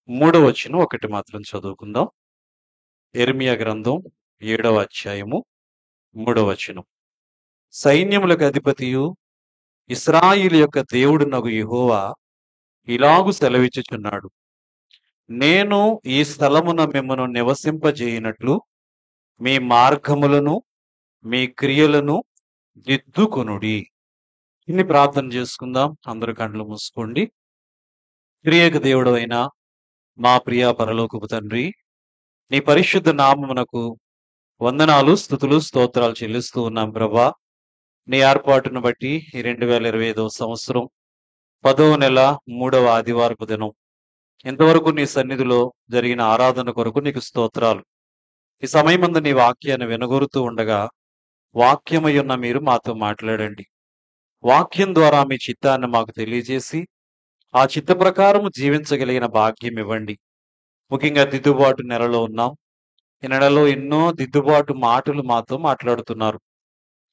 మూడవ వచనం ఒకటి మాత్రం చదువుకుందాం. యెరెమీయా గ్రంథం 7వ అధ్యాయము 3వ వచనం. సైన్యములకు అధిపతియు ఇశ్రాయేలు యొక్క దేవుడునగు యెహోవా ఇలాగు సెలవిచ్చుచున్నాడు. నేను ఈ స్థలమున మిమ్మను నివసింపజేయునట్లు మీ మార్గములను మీ క్రియలను దిద్దుకొనుడి. ఇన్ని ప్రార్థన చేసుకుందాం. అందరూ కళ్ళు మూసుకోండి. త్రియేక దేవుడవైన మా ప్రియ పరలోకపు తండ్రి, నీ పరిశుద్ధ నామమునకు వందనాలు, స్తుతులు, స్తోత్రాలు చెల్లిస్తూ ఉన్నాం ప్రభా. నీ ఏర్పాటును బట్టి ఈ 2025వ సంవత్సరం 10వ నెల 3వ ఆదివారపు దినం ఇంతవరకు నీ సన్నిధిలో జరిగిన ఆరాధన కొరకు నీకు స్తోత్రాలు. ఈ సమయమందు నీ వాక్యాన్ని వినగోరుతూ ఉండగా వాక్యమై ఉన్న మీరు మాతో మాట్లాడండి. వాక్యం ద్వారా మీ చిత్తాన్ని మాకు తెలియజేసి ఆ చిత్త ప్రకారము జీవించగలిగిన భాగ్యం ఇవ్వండి. ముఖ్యంగా దిద్దుబాటు నెలలో ఉన్నాం. ఈ నెలలో ఎన్నో దిద్దుబాటు మాటలు మాతో మాట్లాడుతున్నారు.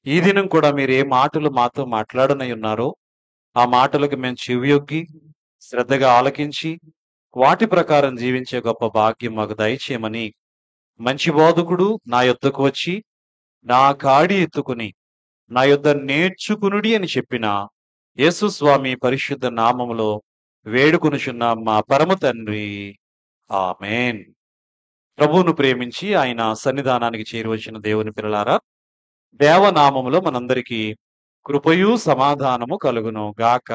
ఈ దినం కూడా మీరు ఏ మాటలు మాతో మాట్లాడనై ఉన్నారో ఆ మాటలకు మేము చెవియొగ్గి శ్రద్ధగా ఆలకించి వాటి ప్రకారం జీవించే గొప్ప భాగ్యం మాకు దయచేయమని, మంచి బోధకుడు నా యొద్దకు వచ్చి నా కాడి ఎత్తుకుని నా యొద్ద నేర్చుకునుడి అని చెప్పిన యేసు స్వామి పరిశుద్ధ నామములో వేడుకొనుచున్నాం మా పరమ తండ్రి. ఆమేన్. ప్రభువును ప్రేమించి ఆయన సన్నిధానానికి చేరువచ్చిన దేవుని పిల్లలారా, దేవనామములో మనందరికీ కృపయు సమాధానము కలుగును గాక.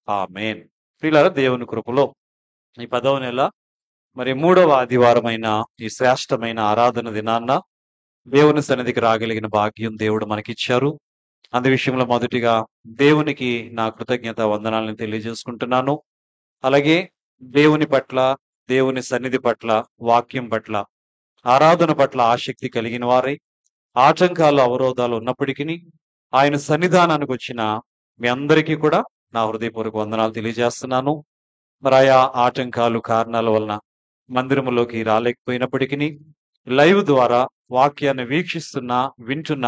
ఆమేన్. ప్రియులారా, దేవుని కృపలో ఈ 10వ నెల మరి 3వ ఆదివారమైన ఈ శ్రేష్టమైన ఆరాధన దినాన్న దేవుని సన్నిధికి రాగలిగిన భాగ్యం దేవుడు మనకిచ్చారు. అందు విషయంలో మొదటిగా దేవునికి నా కృతజ్ఞత వందనాలను తెలియజేసుకుంటున్నాను. అలాగే దేవుని పట్ల, దేవుని సన్నిధి పట్ల, వాక్యం పట్ల, ఆరాధన పట్ల ఆసక్తి కలిగిన వారై ఆటంకాలు, అవరోధాలు ఉన్నప్పటికీ ఆయన సన్నిధానానికి వచ్చిన మీ అందరికీ కూడా నా హృదయపూర్వక వందనాలు తెలియజేస్తున్నాను. మరి ఆయా ఆటంకాలు, కారణాల వలన మందిరములోకి రాలేకపోయినప్పటికీ లైవ్ ద్వారా వాక్యాన్ని వీక్షిస్తున్న, వింటున్న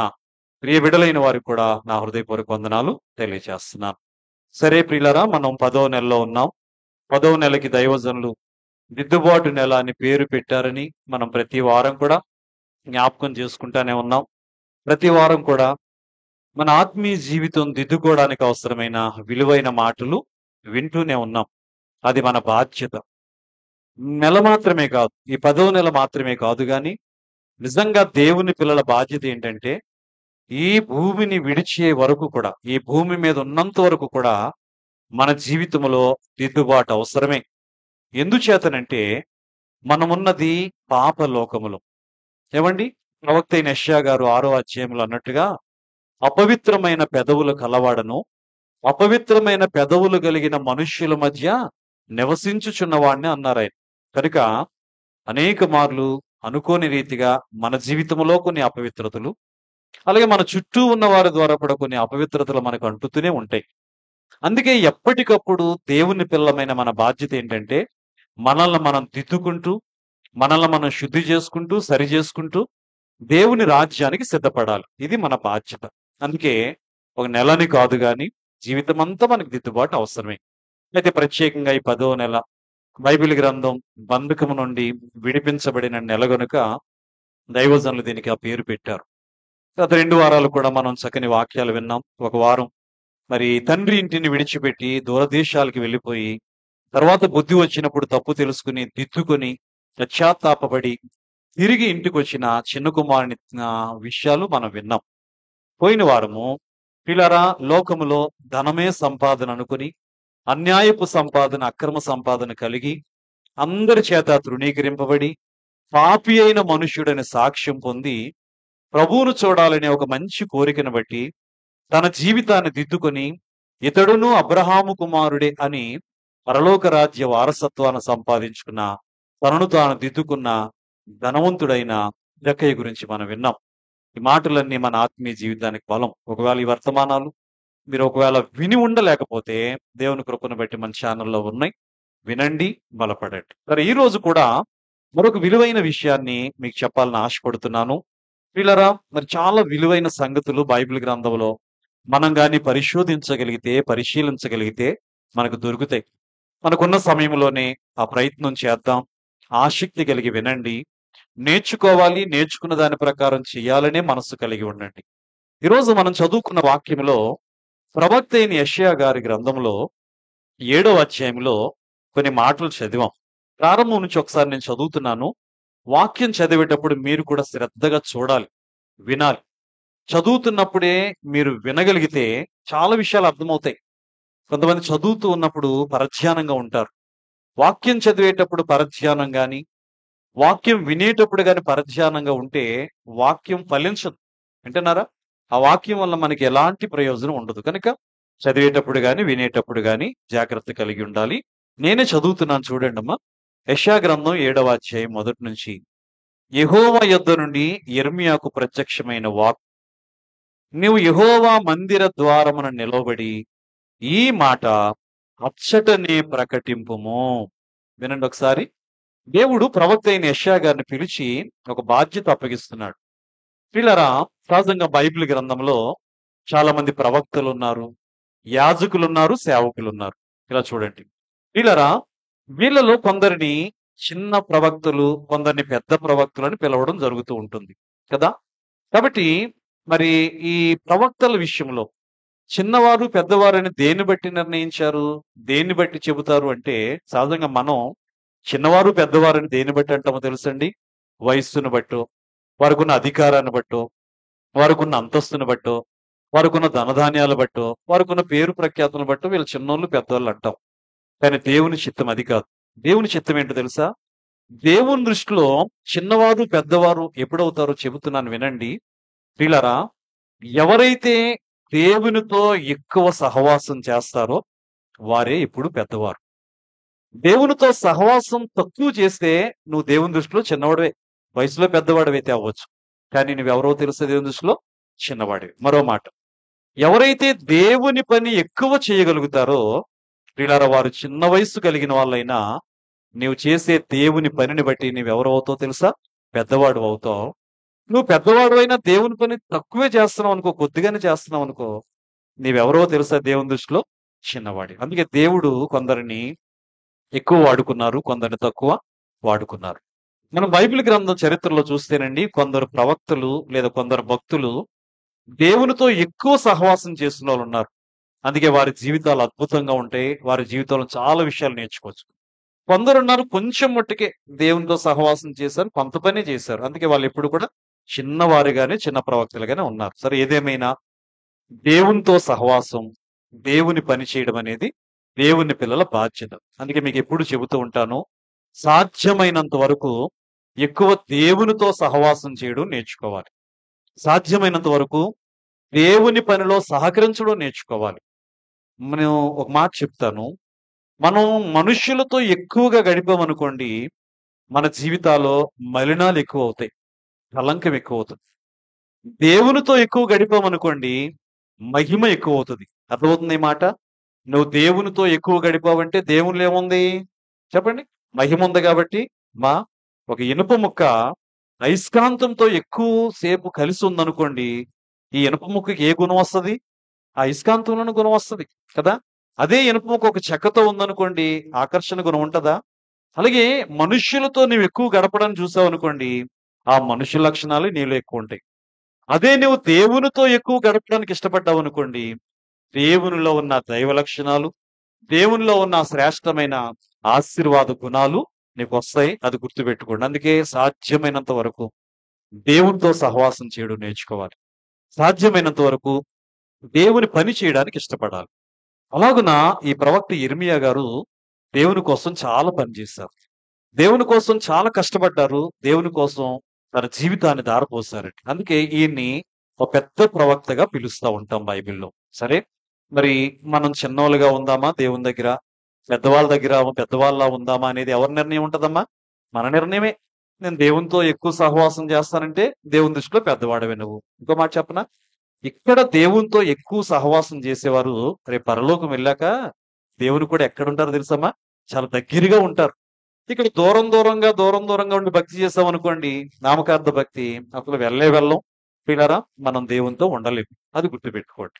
ప్రియ బిడ్డలైన వారికి కూడా నా హృదయపూర్వక వందనాలు తెలియజేస్తున్నాను. సరే ప్రియులారా, మనం 10వ నెలలో ఉన్నాం. 10వ నెలకి దైవజనులు దిద్దుబాటు నెల అని పేరు పెట్టారని మనం ప్రతి వారం కూడా జ్ఞాపకం చేసుకుంటానే ఉన్నాం. ప్రతి వారం కూడా మన ఆత్మీయ జీవితం దిద్దుకోవడానికి అవసరమైన విలువైన మాటలు వింటూనే ఉన్నాం. అది మన బాధ్యత. నెల మాత్రమే కాదు, ఈ 10వ నెల మాత్రమే కాదు, కానీ నిజంగా దేవుని పిల్లల బాధ్యత ఏంటంటే ఈ భూమిని విడిచే వరకు కూడా, ఈ భూమి మీద ఉన్నంత వరకు కూడా మన జీవితంలో దిద్దుబాటు అవసరమే. ఎందుచేతనంటే మనమున్నది పాప లోకములో. ఏమండి, ప్రవక్త అయిన యెషయా గారు 6వ అధ్యాయంలో అన్నట్టుగా అపవిత్రమైన పెదవులు కలవాడను, అపవిత్రమైన పెదవులు కలిగిన మనుష్యుల మధ్య నివసించుచున్నవాడిని అన్నారు ఆయన. కనుక అనేక మార్లు అనుకోని రీతిగా మన జీవితంలో కొన్ని అపవిత్రతలు, అలాగే మన చుట్టూ ఉన్న వారి ద్వారా కూడా కొన్ని అపవిత్రతలు మనకు అంటుతూనే ఉంటాయి. అందుకే ఎప్పటికప్పుడు దేవుని పిల్లమైన మన బాధ్యత ఏంటంటే మనల్ని మనం దిద్దుకుంటూ, మనల్ని మనం శుద్ధి చేసుకుంటూ, సరి చేసుకుంటూ దేవుని రాజ్యానికి సిద్ధపడాలి. ఇది మన బాధ్యత. అందుకే ఒక నెలని కాదు, కానీ జీవితం అంతా మనకు దిద్దుబాటు అవసరమే. అయితే ప్రత్యేకంగా ఈ 10వ నెల బైబిల్ గ్రంథం బంధకము నుండి విడిపించబడిన నెల గనుక దైవజనులు దీనికి ఆ పేరు పెట్టారు. గత 2 వారాలు కూడా మనం చక్కని వాక్యాలు విన్నాం. ఒక వారం మరి తండ్రి ఇంటిని విడిచిపెట్టి దూరదేశాలకు వెళ్ళిపోయి తర్వాత బుద్ధి వచ్చినప్పుడు తప్పు తెలుసుకుని దిద్దుకొని పశ్చాత్తాపపడి తిరిగి ఇంటికి వచ్చిన చిన్న కుమారుని విషయాలు మనం విన్నాం. పోయిన వారము పిల్లరా, లోకములో ధనమే సంపాదన అనుకుని అన్యాయపు సంపాదన, అక్రమ సంపాదన కలిగి అందరి చేత తృణీకరింపబడి పాపి అయిన మనుష్యుడని సాక్ష్యం పొంది ప్రభువును చూడాలనే ఒక మంచి కోరికను బట్టి తన జీవితాన్ని దిద్దుకొని ఇతడును అబ్రహాము కుమారుడే అని పరలోక రాజ్య వారసత్వాన్ని సంపాదించుకున్న, తనను తాను దిద్దుకున్న ధనవంతుడైన జక్కయ్య గురించి మనం విన్నాం. ఈ మాటలన్నీ మన ఆత్మీయ జీవితానికి బలం. ఒకవేళ ఈ వర్తమానాలు మీరు ఒకవేళ విని ఉండలేకపోతే దేవుని కృపను బట్టి మన ఛానల్లో ఉన్నాయి, వినండి, బలపడండి. మరి ఈ రోజు కూడా మరొక విలువైన విషయాన్ని మీకు చెప్పాలని ఆశపడుతున్నాను. పిల్లరా, మరి చాలా విలువైన సంగతులు బైబిల్ గ్రంథంలో మనం గాని పరిశోధించగలిగితే, పరిశీలించగలిగితే మనకు దొరుకుతాయి. మనకున్న సమయంలోనే ఆ ప్రయత్నం చేద్దాం. ఆసక్తి కలిగి వినండి. నేర్చుకోవాలి, నేర్చుకున్న దాని ప్రకారం చేయాలనే మనస్సు కలిగి ఉండండి. ఈరోజు మనం చదువుకున్న వాక్యంలో ప్రవక్త అయిన యెషయా గారి గ్రంథంలో 7వ అధ్యాయంలో కొన్ని మాటలు చదివాం. ప్రారంభం నుంచి ఒకసారి నేను చదువుతున్నాను. వాక్యం చదివేటప్పుడు మీరు కూడా శ్రద్ధగా చూడాలి, వినాలి. చదువుతున్నప్పుడే మీరు వినగలిగితే చాలా విషయాలు అర్థమవుతాయి. కొంతమంది చదువుతూ ఉన్నప్పుడు పరధ్యానంగా ఉంటారు. వాక్యం చదివేటప్పుడు పరధ్యానం గాని, వాక్యం వినేటప్పుడు గాని పరధ్యానంగా ఉంటే వాక్యం ఫలించదు. వింటున్నారా? ఆ వాక్యం వల్ల మనకి ఎలాంటి ప్రయోజనం ఉండదు. కనుక చదివేటప్పుడు గాని, వినేటప్పుడు గాని జాగ్రత్త కలిగి ఉండాలి. నేనే చదువుతున్నాను చూడండమ్మా. యెషయా గ్రంథం 7వ అధ్యాయం మొదటి నుంచి. యెహోవా యొద్ద నుండి యిర్మీయాకు ప్రత్యక్షమైన వాక్కు. నీవు యెహోవా మందిర ద్వారమున నిలవబడి ఈ మాట అచ్చటనే ప్రకటింపుము. వినండి ఒకసారి. దేవుడు ప్రవక్త అయిన యెషయా గారిని పిలిచి ఒక బాధ్యత అప్పగిస్తున్నాడు. ప్రియులారా, సహజంగా బైబిల్ గ్రంథంలో చాలా మంది ప్రవక్తలు ఉన్నారు, యాజకులు ఉన్నారు, సేవకులు ఉన్నారు. ఇలా చూడండి. ప్రియులారా, వీళ్ళలో కొందరిని చిన్న ప్రవక్తలు, కొందరిని పెద్ద ప్రవక్తలు అని పిలవడం జరుగుతూ ఉంటుంది కదా. కాబట్టి మరి ఈ ప్రవక్తల విషయంలో చిన్నవారు పెద్దవారు అని దేన్ని బట్టి నిర్ణయించారు, దేన్ని బట్టి చెబుతారు అంటే, సహజంగా మనం చిన్నవారు పెద్దవారని దేన్ని బట్టి అంటామో తెలుసండి? వయస్సును బట్టో, వారికున్న అధికారాన్ని బట్టో, వారికున్న అంతస్తుని బట్టో, వారికున్న ధనధాన్యాలు బట్టో, వారికున్న పేరు ప్రఖ్యాతులను బట్టో వీళ్ళు చిన్నోళ్ళు పెద్దోళ్ళు అంటాం. కానీ దేవుని చిత్తం అది కాదు. దేవుని చిత్తం ఏంటో తెలుసా? దేవుని దృష్టిలో చిన్నవారు పెద్దవారు ఎప్పుడవుతారో చెబుతున్నాను వినండి. ప్రియులారా, ఎవరైతే దేవునితో ఎక్కువ సహవాసం చేస్తారో వారే ఇప్పుడు పెద్దవారు. దేవునితో సహవాసం తక్కువ చేస్తే నువ్వు దేవుని దృష్టిలో చిన్నవాడివే. వయసులో పెద్దవాడివైతే అవ్వచ్చు. కానీ నువ్వెవరో తెలుసా దేవుని దృష్టిలో? చిన్నవాడివి. మరో మాట, ఎవరైతే దేవుని పని ఎక్కువ చేయగలుగుతారో ప్రియులారా, వారు చిన్న వయస్సు కలిగిన వాళ్ళైనా నీవు చేసే దేవుని పనిని బట్టి నువ్వెవరు అవుతావు తెలుసా? పెద్దవాడు అవుతావు. నువ్వు పెద్దవాడు అయినా దేవుని పని తక్కువే చేస్తున్నావు అనుకో, కొద్దిగానే చేస్తున్నావు అనుకో, నీవెవరో తెలుసా దేవుని దృష్టిలో? చిన్నవాడి. అందుకే దేవుడు కొందరిని ఎక్కువ వాడుకున్నారు, కొందరిని తక్కువ వాడుకున్నారు. మనం బైబిల్ గ్రంథం చరిత్రలో చూస్తేనండి, కొందరు ప్రవక్తలు లేదా కొందరు భక్తులు దేవునితో ఎక్కువ సహవాసం చేసిన వాళ్ళు ఉన్నారు. అందుకే వారి జీవితాలు అద్భుతంగా ఉంటాయి. వారి జీవితంలో చాలా విషయాలు నేర్చుకోవచ్చు. కొందరున్నారు కొంచెం మట్టుకే దేవునితో సహవాసం చేశారు, కొంత పనే చేశారు. అందుకే వాళ్ళు ఎప్పుడు కూడా చిన్నవారుగానే, చిన్న ప్రవక్తలుగానే ఉన్నారు. సరే, ఏదేమైనా దేవునితో సహవాసం, దేవుని పని చేయడం అనేది దేవుని పిల్లల బాధ్యత. అందుకే మీకు ఎప్పుడు చెబుతూ ఉంటాను, సాధ్యమైనంత వరకు ఎక్కువ దేవునితో సహవాసం చేయడం నేర్చుకోవాలి. సాధ్యమైనంత వరకు దేవుని పనిలో సహకరించడం నేర్చుకోవాలి. నేను ఒక మాట చెప్తాను. మనం మనుష్యులతో ఎక్కువగా గడిపామనుకోండి, మన జీవితాల్లో మలినాలు ఎక్కువ అవుతాయి, కలంకం ఎక్కువ అవుతుంది. దేవునితో ఎక్కువ గడిపామనుకోండి, మహిమ ఎక్కువ అవుతుంది. అర్థమవుతుంది ఈ మాట? నువ్వు దేవునితో ఎక్కువ గడిపావంటే దేవునిలో ఏముంది చెప్పండి? మహిమ ఉంది. కాబట్టి మా ఒక ఇనుప ముక్క అయస్కాంతంతో ఎక్కువ సేపు కలిసి ఉందనుకోండి, ఈ ఇనుప ముక్కకి ఏ గుణం వస్తది? ఆ అయస్కాంతంలోని గుణం వస్తది కదా. అదే ఇనుప ముక్క ఒక చెక్కతో ఉందనుకోండి, ఆకర్షణ గుణం ఉంటదా? అలాగే మనుష్యులతో నువ్వు ఎక్కువ గడపడానికి చూసావనుకోండి, ఆ మనుష్య లక్షణాలు నీలో ఎక్కువ ఉంటాయి. అదే నువ్వు దేవునితో ఎక్కువ గడపడానికి ఇష్టపడ్డావనుకోండి, దేవునిలో ఉన్న దైవ లక్షణాలు, దేవునిలో ఉన్న శ్రేష్టమైన ఆశీర్వాద గుణాలు నీకొస్తాయి. అది గుర్తుపెట్టుకోండి. అందుకే సాధ్యమైనంత వరకు దేవునితో సహవాసం చేయడం నేర్చుకోవాలి. సాధ్యమైనంత వరకు దేవుని పని చేయడానికి ఇష్టపడాలి. అలాగున ఈ ప్రవక్త యిర్మీయా గారు దేవుని కోసం చాలా పనిచేశారు. దేవుని కోసం చాలా కష్టపడ్డారు. దేవుని కోసం తన జీవితాన్ని ధారపోసారండి. అందుకే ఈయన్ని ఒక పెద్ద ప్రవక్తగా పిలుస్తా ఉంటాం బైబిల్‌లో. సరే, మరి మనం చిన్నోళ్ళుగా ఉందామా దేవుని దగ్గర? పెద్దవాళ్ళ దగ్గర పెద్దవాళ్ళలా ఉందామా అనేది ఎవరి నిర్ణయం ఉంటదమ్మా? మన నిర్ణయమే. నేను దేవునితో ఎక్కువ సహవాసం చేస్తానంటే దేవుని దృష్టిలో పెద్దవాడివే నువ్వు. ఇంకో మాట చెప్పనా? ఇక్కడ దేవునితో ఎక్కువ సహవాసం చేసేవారు రేపు పరలోకం వెళ్ళాక దేవుడు కూడా ఎక్కడుంటారో తెలుసమ్మా? చాలా దగ్గరగా ఉంటారు. ఇక్కడ దూరం దూరంగా ఉండి భక్తి చేసామనుకోండి, నామకార్థ భక్తి, అసలు వెళ్ళం. పిల్లరా, మనం దేవునితో ఉండలేము. అది గుర్తుపెట్టుకోండి.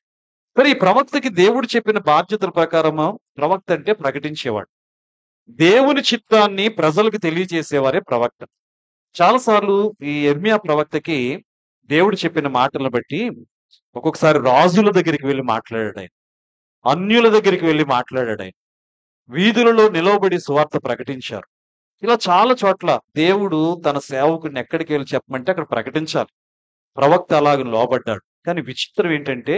మరి ఈ ప్రవక్తకి దేవుడు చెప్పిన బాధ్యతల ప్రకారము ప్రవక్త అంటే ప్రకటించేవాడు. దేవుని చిత్తాన్ని ప్రజలకు తెలియజేసేవారే ప్రవక్త. చాలా సార్లు ఈ యెర్మీయా ప్రవక్తకి దేవుడు చెప్పిన మాటలను బట్టి ఒక్కొక్కసారి రాజుల దగ్గరికి వెళ్లి మాట్లాడాడు. అన్యుల దగ్గరికి వెళ్లి మాట్లాడాడు. వీధులలో నిలవబడి సువార్త ప్రకటించారు. ఇలా చాలా చోట్ల దేవుడు తన సేవకుడిని ఎక్కడికి వెళ్ళి చెప్పమంటే అక్కడ ప్రకటించాలి. ప్రవక్త అలాగ లోబడ్డాడు. కానీ విచిత్రం ఏంటంటే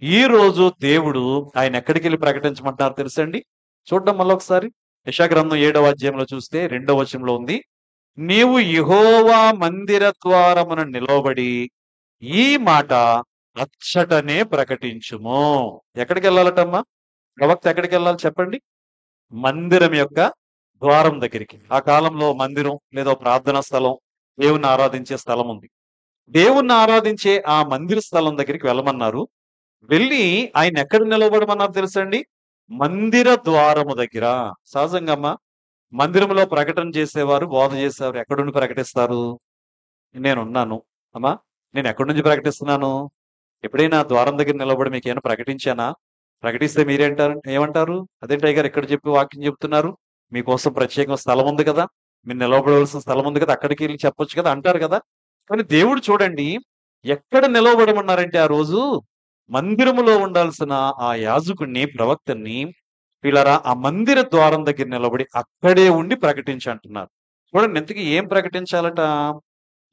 ఈ రోజు దేవుడు ఆయన ఎక్కడికి వెళ్ళి ప్రకటించమంటున్నారు తెలుసండి? చూద్దాం మళ్ళీ ఒకసారి. యెషయా గ్రంథం 7వ అధ్యాయంలో చూస్తే 2వ వచనంలో ఉంది. నీవు యెహోవా మందిర ద్వారమున నిలవబడి ఈ మాట అచ్చటనే ప్రకటించుము. ఎక్కడికి వెళ్ళాలటమ్మా? ప్రవక్త ఎక్కడికి వెళ్ళాలి చెప్పండి? మందిరం యొక్క ద్వారం దగ్గరికి. ఆ కాలంలో మందిరం లేదా ప్రార్థనా స్థలం, దేవుణ్ణి ఆరాధించే స్థలం ఉంది. దేవుణ్ణి ఆరాధించే ఆ మందిర స్థలం దగ్గరికి వెళ్ళమన్నారు. వెళ్ళి ఆయన ఎక్కడ నిలబడమన్నారు తెలుసండి? మందిర ద్వారము దగ్గర. సహజంగా అమ్మా, మందిరంలో ప్రకటన చేసేవారు, బోధ చేసేవారు ఎక్కడుండి ప్రకటిస్తారు? నేనున్నాను. అమ్మా, నేను ఎక్కడి నుంచి ప్రకటిస్తున్నాను? ఎప్పుడైనా ద్వారం దగ్గర నిలబడి మీకు ఏమైనా ప్రకటించానా? ప్రకటిస్తే మీరేంటారు? ఏమంటారు? అదేంటి అయ్యగారు ఇక్కడ చెప్పి వాక్యం చెప్తున్నారు? మీకోసం ప్రత్యేకంగా స్థలం ఉంది కదా, మీరు నిలబడవలసిన స్థలం ఉంది కదా, అక్కడికి వెళ్ళి చెప్పొచ్చు కదా అంటారు కదా. కానీ దేవుడు చూడండి, ఎక్కడ నిలవబడమన్నారంటే ఆ రోజు మందిరములో ఉండాల్సిన ఆ యాజకుడిని, ప్రవక్తని వీళ్ళరా ఆ మందిర ద్వారం దగ్గర నిలబడి అక్కడే ఉండి ప్రకటించంటున్నారు. చూడండి, ఇంతకీ ఏం ప్రకటించాలట?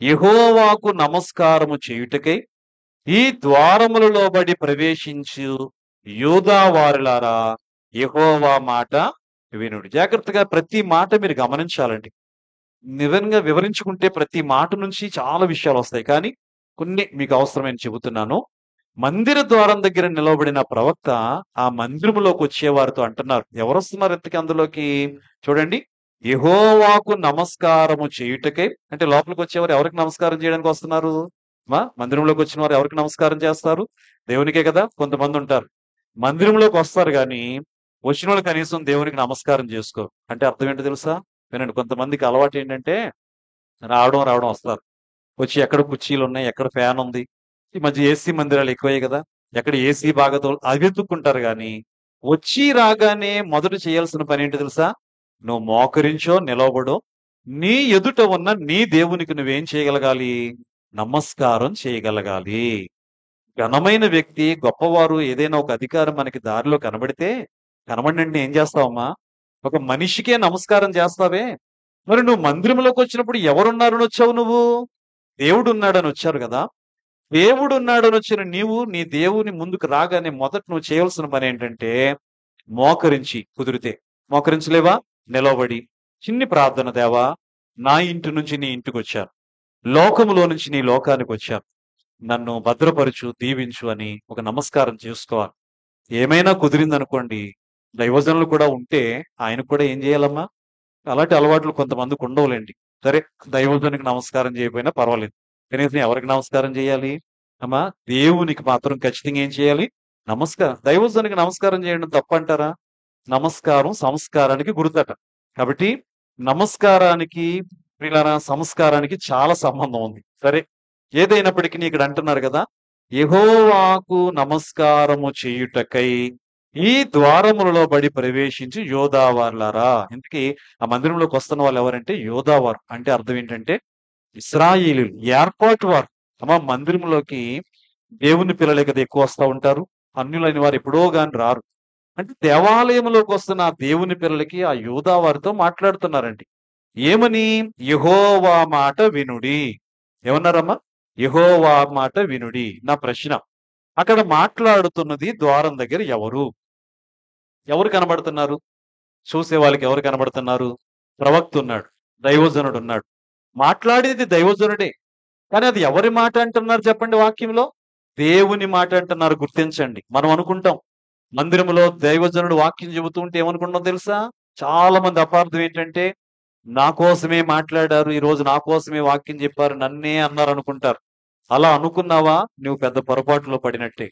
యెహోవాకు నమస్కారము చేయుటకై ఈ ద్వారములలో బడి ప్రవేశించు యూదా వారులారా, యెహోవా మాట వినుడి. జాగ్రత్తగా ప్రతి మాట మీరు గమనించాలండి. నిజంగా వివరించుకుంటే ప్రతి మాట నుంచి చాలా విషయాలు వస్తాయి. కానీ కొన్ని మీకు అవసరమైన చెబుతున్నాను. మందిర ద్వారం దగ్గర నిలవబడిన ప్రవక్త ఆ మందిరములోకి వచ్చేవారితో అంటున్నారు. ఎవరొస్తున్నారు ఇంతకీ అందులోకి? చూడండి, యెహోవాకు నమస్కారము చేయుటకై. అంటే లోపలికి వచ్చేవారు ఎవరికి నమస్కారం చేయడానికి వస్తున్నారు? మందిరంలోకి వచ్చిన వారు ఎవరికి నమస్కారం చేస్తారు? దేవునికే కదా. కొంతమంది ఉంటారు మందిరంలోకి వస్తారు కానీ వచ్చిన వాళ్ళు కనీసం దేవునికి నమస్కారం చేసుకోరు. అంటే అర్థం ఏంటో తెలుసా? వినండి, కొంతమందికి అలవాటు ఏంటంటే రావడం రావడం వస్తారు, వచ్చి ఎక్కడ కుర్చీలు ఉన్నాయి, ఎక్కడ ఫ్యాన్ ఉంది. ఈ మధ్య ఏసీ మందిరాలు ఎక్కువయ్యాయి కదా, ఎక్కడ ఏసీ బాగా అవి వెతుక్కుంటారు. కానీ వచ్చి రాగానే మొదట చేయాల్సిన పని ఏంటి తెలుసా? నువ్వు మోకరించో నిలవబడో నీ ఎదుట ఉన్న నీ దేవునికి నువ్వేం చేయగలగాలి? నమస్కారం చేయగలగాలి. ఘనమైన వ్యక్తి, గొప్పవారు, ఏదైనా ఒక అధికారం మనకి దారిలో కనబడినంటే ఏం చేస్తావమ్మా? ఒక మనిషికే నమస్కారం చేస్తావే, మరి నువ్వు మందిరంలోకి వచ్చినప్పుడు ఎవరున్నారని వచ్చావు? నువ్వు దేవుడు ఉన్నాడని వచ్చారు కదా. దేవుడు ఉన్నాడని వచ్చిన నీవు నీ దేవుని ముందుకు రాగానే మొదట నువ్వు చేయవలసిన పని ఏంటంటే మోకరించి, కుదిరితే మోకరించలేవా? నిలవబడి చిన్ని ప్రార్థన. దేవా, నా ఇంటి నుంచి నీ ఇంటికి వచ్చాను, లోకములో నుంచి నీ లోకానికి వచ్చాను, నన్ను భద్రపరచు, దీవించు అని ఒక నమస్కారం చేసుకోవాలి. ఏమైనా కుదిరిందనుకోండి, దైవజనులు కూడా ఉంటే ఆయనకు కూడా ఏం చేయాలమ్మా? అలాంటి అలవాట్లు కొంతమందికి ఉండవులేండి. సరే, దైవజనునికి నమస్కారం చేయకపోయినా పర్వాలేదు, కనీసం ఎవరికి నమస్కారం చేయాలి అమ్మా? దేవునికి మాత్రం ఖచ్చితంగా ఏం చేయాలి? నమస్కారం. దైవజనునికి నమస్కారం చేయడం తప్పంటారా? నమస్కారం సంస్కారానికి గుర్తట. కాబట్టి నమస్కారానికి, ప్రియులారా, సంస్కారానికి చాలా సంబంధం ఉంది. సరే, ఏదైనప్పటికీ ఇక్కడ అంటున్నారు కదా, యెహోవాకు నమస్కారము చేయుటకై ఈ ద్వారములలో బడి ప్రవేశించి యోధావార్లారా. ఇంతకీ ఆ మందిరంలోకి వస్తున్న వాళ్ళు ఎవరంటే యోధావారు. అంటే అర్థం ఏంటంటే ఇశ్రాయేలీయులు, ఏర్పాటు వారు. అమ్మ, మందిరంలోకి దేవుని పిల్లలే కదా ఎక్కువ వస్తూ ఉంటారు, అన్యులైన వారు ఎప్పుడో గాని రారు. అంటే దేవాలయంలోకి వస్తున్న ఆ దేవుని పిల్లలకి ఆ యూదా వారితో మాట్లాడుతున్నారండి. ఏమని? యెహోవా మాట వినుడి. ఏమన్నారమ్మా? యెహోవా మాట వినుడి. నా ప్రశ్న, అక్కడ మాట్లాడుతున్నది ద్వారం దగ్గర ఎవరు? ఎవరు కనబడుతున్నారు? చూసే వాళ్ళకి ఎవరు కనబడుతున్నారు? ప్రవక్త ఉన్నాడు, దైవజనుడు ఉన్నాడు. మాట్లాడేది దైవజనుడే. కానీ అది ఎవరి మాట అంటున్నారు చెప్పండి వాక్యంలో? దేవుని మాట అంటున్నారు. గుర్తించండి. మనం అనుకుంటాం మందిరంలో దైవజనుడు వాక్యం చెబుతూ ఉంటే ఏమనుకుంటాం తెలుసా? చాలా మంది అపార్థం ఏంటంటే నా కోసమే మాట్లాడారు, ఈ రోజు నా కోసమే వాక్యం చెప్పారు, నన్నే అన్నారు అనుకుంటారు. అలా అనుకున్నావా? నువ్వు పెద్ద పొరపాటులో పడినట్టే.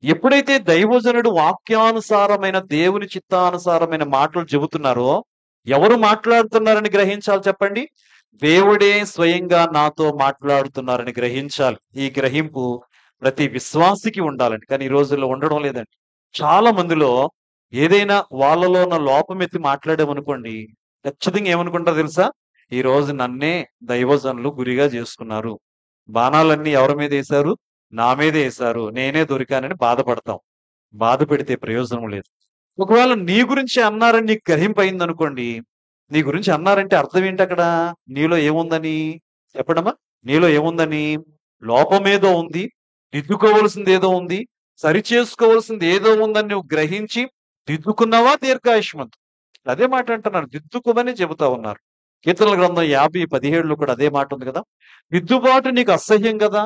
ఎప్పుడైతే దైవజనుడు వాక్యానుసారమైన, దేవుని చిత్తానుసారమైన మాటలు చెబుతున్నారో ఎవరు మాట్లాడుతున్నారని గ్రహించాలి చెప్పండి? దేవుడే స్వయంగా నాతో మాట్లాడుతున్నారని గ్రహించాలి. ఈ గ్రహింపు ప్రతి విశ్వాసికి ఉండాలండి. కానీ ఈ రోజుల్లో ఉండడం లేదండి. చాలా మందిలో ఏదైనా వాళ్ళలో ఉన్న లోపం ఎత్తి మాట్లాడామనుకోండి, ఖచ్చితంగా ఏమనుకుంటారో తెలుసా? ఈ రోజు నన్నే దైవజనులు గురిగా చేసుకున్నారు. బాణాలన్నీ ఎవరి మీద వేశారు? నా మీదే వేశారు. నేనే దొరికానని బాధపడతాం. బాధ పెడితే ప్రయోజనం లేదు. ఒకవేళ నీ గురించి అన్నారని నీకు గ్రహింపు అనుకోండి, నీ గురించి అన్నారంటే అర్థం ఏంటి అక్కడ? నీలో ఏముందని చెప్పడమా? నీలో ఏముందని? లోపమేదో ఉంది, దిద్దుకోవలసింది ఏదో ఉంది, సరి చేసుకోవలసింది ఏదో ఉందని నువ్వు గ్రహించి దిద్దుకున్నావా దీర్ఘాయుష్మంతు. అదే మాట అంటున్నారు, దిద్దుకోమని చెబుతా ఉన్నారు. కీర్తనల గ్రంథం 50:17 కూడా అదే మాట ఉంది కదా. దిద్దుబాటు నీకు అసహ్యం కదా,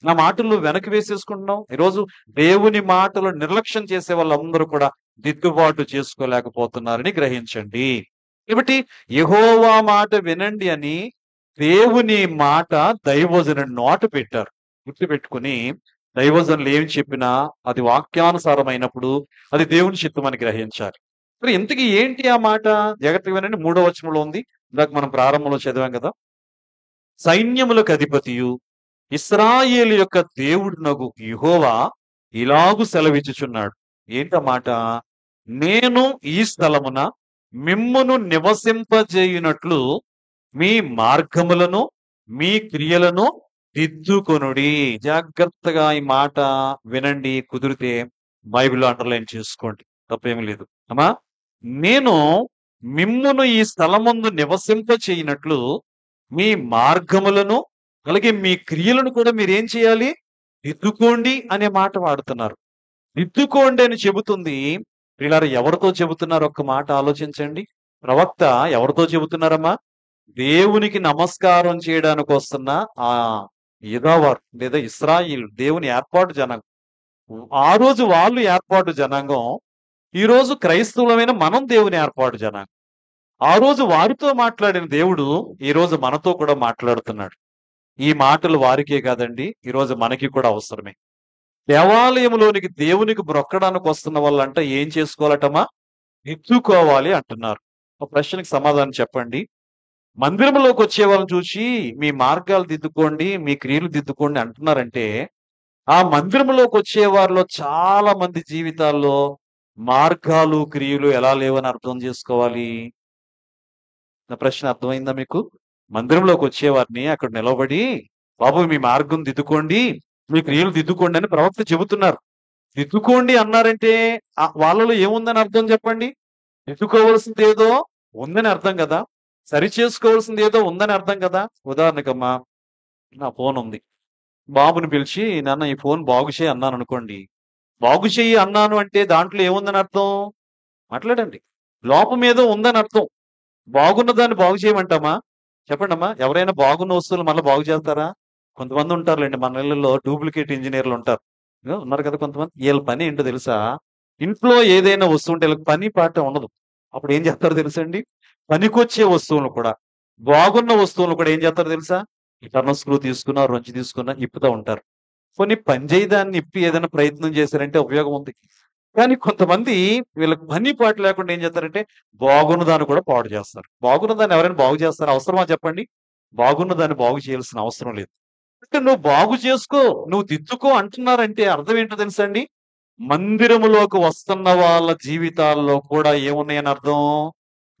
నా మాటలు నువ్వు వెనక్కి వేసేసుకుంటున్నావు. ఈరోజు దేవుని మాటలు నిర్లక్ష్యం చేసే వాళ్ళందరూ కూడా దిద్దుబాటు చేసుకోలేకపోతున్నారని గ్రహించండి. కాబట్టి యెహోవా మాట వినండి అని దేవుని మాట దైవజనుడి నోట పెట్టారు. గుర్తుపెట్టుకుని దైవజనులు ఏమి చెప్పినా అది వాక్యానుసారమైనప్పుడు అది దేవుని చిత్తమని గ్రహించాలి. మరి ఇంతకీ ఏంటి ఆ మాట? జాగ్రత్తగా వినండి, 3వ వచనంలో ఉంది. ఇందాక మనం ప్రారంభంలో చదివాం కదా. సైన్యములకు అధిపతియు ఇశ్రాయేలు యొక్క దేవుడునగు యెహోవా ఇలాగు సెలవిచ్చుచున్నాడు. ఏంట మాట? నేను ఈ స్థలమున మిమ్మును నివసింపజేయునట్లు మీ మార్గములను మీ క్రియలను దిద్దుకొనుడి. జాగ్రత్తగా ఈ మాట వినండి, కుదిరితే బైబిల్ అండర్లైన్ చేసుకోండి, తప్పేమీ లేదు అమ్మా. నేను మిమ్మును ఈ స్థలమందు నివసింపచేయునట్లు మీ మార్గములను అలాగే మీ క్రియలను కూడా మీరేం చేయాలి? దిద్దుకోండి అనే మాట వాడుతున్నారు. దిద్దుకోండి అని చెబుతుంది. వీళ్ళారు ఎవరితో చెబుతున్నారు? ఒక్క మాట ఆలోచించండి. ప్రవక్త ఎవరితో చెబుతున్నారమ్మా? దేవునికి నమస్కారం చేయడానికి వస్తున్న ఆ యూదావారు లేదా ఇశ్రాయేలు, దేవుని ఏర్పాటు జనాంగం. ఆ రోజు వాళ్ళు ఏర్పాటు జనాంగం, ఈ రోజు క్రైస్తవులమైన మనం దేవుని ఏర్పాటు జనాంగం. ఆ రోజు వారితో మాట్లాడిన దేవుడు ఈ రోజు మనతో కూడా మాట్లాడుతున్నాడు. ఈ మాటలు వారికే కాదండి, ఈ రోజు మనకి కూడా అవసరమే. దేవాలయంలోనికి దేవునికి బ్రొక్కడానికి వస్తున్న వాళ్ళంట ఏం చేసుకోవాలటమా? దిద్దుకోవాలి అంటున్నారు. ఒక ప్రశ్నకి సమాధానం చెప్పండి. మందిరంలోకి వచ్చే వాళ్ళని చూసి మీ మార్గాలు దిద్దుకోండి, మీ క్రియలు దిద్దుకోండి అంటున్నారంటే, ఆ మందిరంలోకి వచ్చే వారిలో చాలా మంది జీవితాల్లో మార్గాలు క్రియలు ఎలా లేవని అర్థం చేసుకోవాలి. నా ప్రశ్న అర్థమైందా మీకు? మందిరంలోకి వచ్చేవారిని అక్కడ నిలబడి, బాబు మీ మార్గం దిద్దుకోండి, మీ క్రియలు దిద్దుకోండి అని ప్రవక్త చెబుతున్నారు. దిద్దుకోండి అన్నారంటే వాళ్ళలో ఏముందని అర్థం చెప్పండి? దిద్దుకోవాల్సింది ఏదో ఉందని అర్థం కదా, సరి చేసుకోవాల్సింది ఏదో ఉందని అర్థం కదా. ఉదాహరణకమ్మా, నా ఫోన్ ఉంది, బాబుని పిలిచి నాన్న ఈ ఫోన్ బాగు చేయి అన్నాను అనుకోండి. బాగు చెయ్యి అన్నాను అంటే దాంట్లో ఏముందని అర్థం? మాట్లాడండి. లోపం ఏదో ఉందని అర్థం. బాగున్న దాన్ని బాగు చేయమంటామా? చెప్పండి అమ్మా. ఎవరైనా బాగున్న వస్తువులు మళ్ళీ బాగు చేస్తారా? కొంతమంది ఉంటారులేండి మన ఇళ్ళల్లో డూప్లికేట్ ఇంజనీర్లు ఉంటారు. ఉన్నారు కదా కొంతమంది. వీళ్ళ పని ఏంటో తెలుసా? ఇంట్లో ఏదైనా వస్తువు ఉంటే వీళ్ళకి పని పాట ఉండదు. అప్పుడు ఏం చేస్తారో తెలుసండి? పనికొచ్చే వస్తువులు కూడా, బాగున్న వస్తువులు కూడా ఏం చేస్తారో తెలుసా? ఈ టర్నర్ స్క్రూ తీసుకున్నా, రొంచి తీసుకున్నా ఇప్పుతా ఉంటారు. కొన్ని పని చేయదాన్ని ఇప్పి ఏదైనా ప్రయత్నం చేశారంటే ఉపయోగం ఉంది. కానీ కొంతమంది వీళ్ళకి పని పాటు లేకుండా ఏం చేస్తారంటే బాగున్న దాన్ని కూడా పాడు చేస్తారు. బాగున్న దాన్ని ఎవరైనా బాగు చేస్తారా? అవసరమా చెప్పండి? బాగున్న దాన్ని బాగు చేయాల్సిన అవసరం లేదు. అంటే నువ్వు బాగు చేసుకో, నువ్వు దిద్దుకో అంటున్నారంటే అర్థం ఏంటో తెలుసండి? మందిరములోకి వస్తున్న వాళ్ళ జీవితాల్లో కూడా ఏమున్నాయని అర్థం?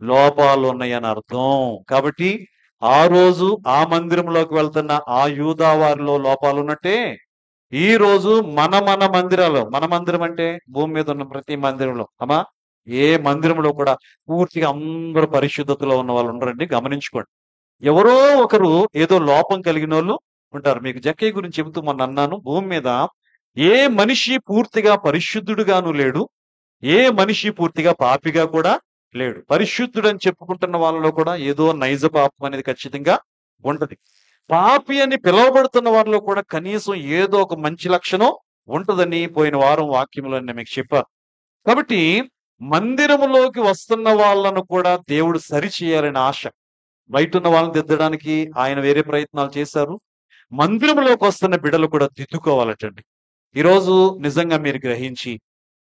లోపాలు ఉన్నాయని అర్థం. కాబట్టి ఆ రోజు ఆ మందిరంలోకి వెళ్తున్న ఆ యూదా వారిలో లోపాలు ఉన్నట్టే, ఈ రోజు మన మందిరాలు, మన మందిరం అంటే భూమి మీద ఉన్న ప్రతి మందిరంలో అమ్మా, ఏ మందిరంలో కూడా పూర్తిగా అందరూ పరిశుద్ధతలో ఉన్న వాళ్ళు ఉండరండి. గమనించుకోండి. ఎవరో ఒకరు ఏదో లోపం కలిగిన వాళ్ళు ఉంటారు. మీకు జక్కయ్య గురించి చెబుతూ మొన్న అన్నాను, భూమి మీద ఏ మనిషి పూర్తిగా పరిశుద్ధుడుగాను లేడు, ఏ మనిషి పూర్తిగా పాపిగా కూడా లేడు. పరిశుద్ధుడు అని చెప్పుకుంటున్న వాళ్ళలో కూడా ఏదో నైజ పాపం అనేది ఖచ్చితంగా ఉంటది. పాపి అని పిలువబడుతున్న వారిలో కూడా కనీసం ఏదో ఒక మంచి లక్షణం ఉంటదని పోయిన వారం వాక్యంలో నేను మీకు చెప్పాను. కాబట్టి మందిరములోకి వస్తున్న వాళ్ళను కూడా దేవుడు సరి చేయాలని ఆశ. బయట ఉన్న వాళ్ళని దిద్దడానికి ఆయన వేరే ప్రయత్నాలు చేశారు. మందిరంలోకి వస్తున్న బిడ్డలు కూడా దిద్దుకోవాలటండి. ఈరోజు నిజంగా మీరు గ్రహించి,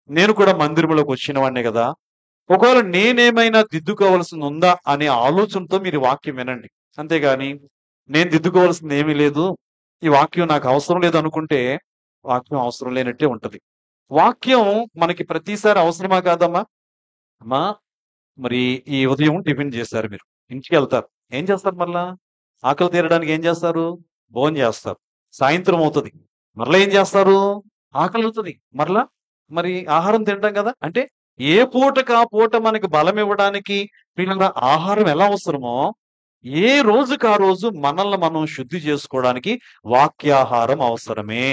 నేను కూడా మందిరంలోకి వచ్చిన వాడినే కదా, ఒకవేళ నేనేమైనా దిద్దుకోవాల్సింది ఉందా అనే ఆలోచనతో మీరు వాక్యం వినండి. అంతేగాని నేను దిద్దుకోవాల్సింది ఏమీ లేదు, ఈ వాక్యం నాకు అవసరం లేదు అనుకుంటే వాక్యం అవసరం లేనట్టే ఉంటది. వాక్యం మనకి ప్రతిసారి అవసరమా కాదమ్మా? అమ్మా మరి ఈ ఉదయం టిఫిన్ చేశారు మీరు. ఇంటికి వెళ్తారు. ఏం చేస్తారు మరలా? ఆకలి తీరడానికి ఏం చేస్తారు? భోజనం చేస్తారు. సాయంత్రం అవుతది. మరలా ఏం చేస్తారు? ఆకలవుతది. మరలా మరి ఆహారం తింటాం కదా! అంటే ఏ పూటకి ఆ పూట మనకి బలం ఇవ్వడానికి పిల్లల ఆహారం ఎలా అవసరమో, ఏ రోజుకి ఆ రోజు మనల్ని మనం శుద్ధి చేసుకోవడానికి వాక్యాహారం అవసరమే.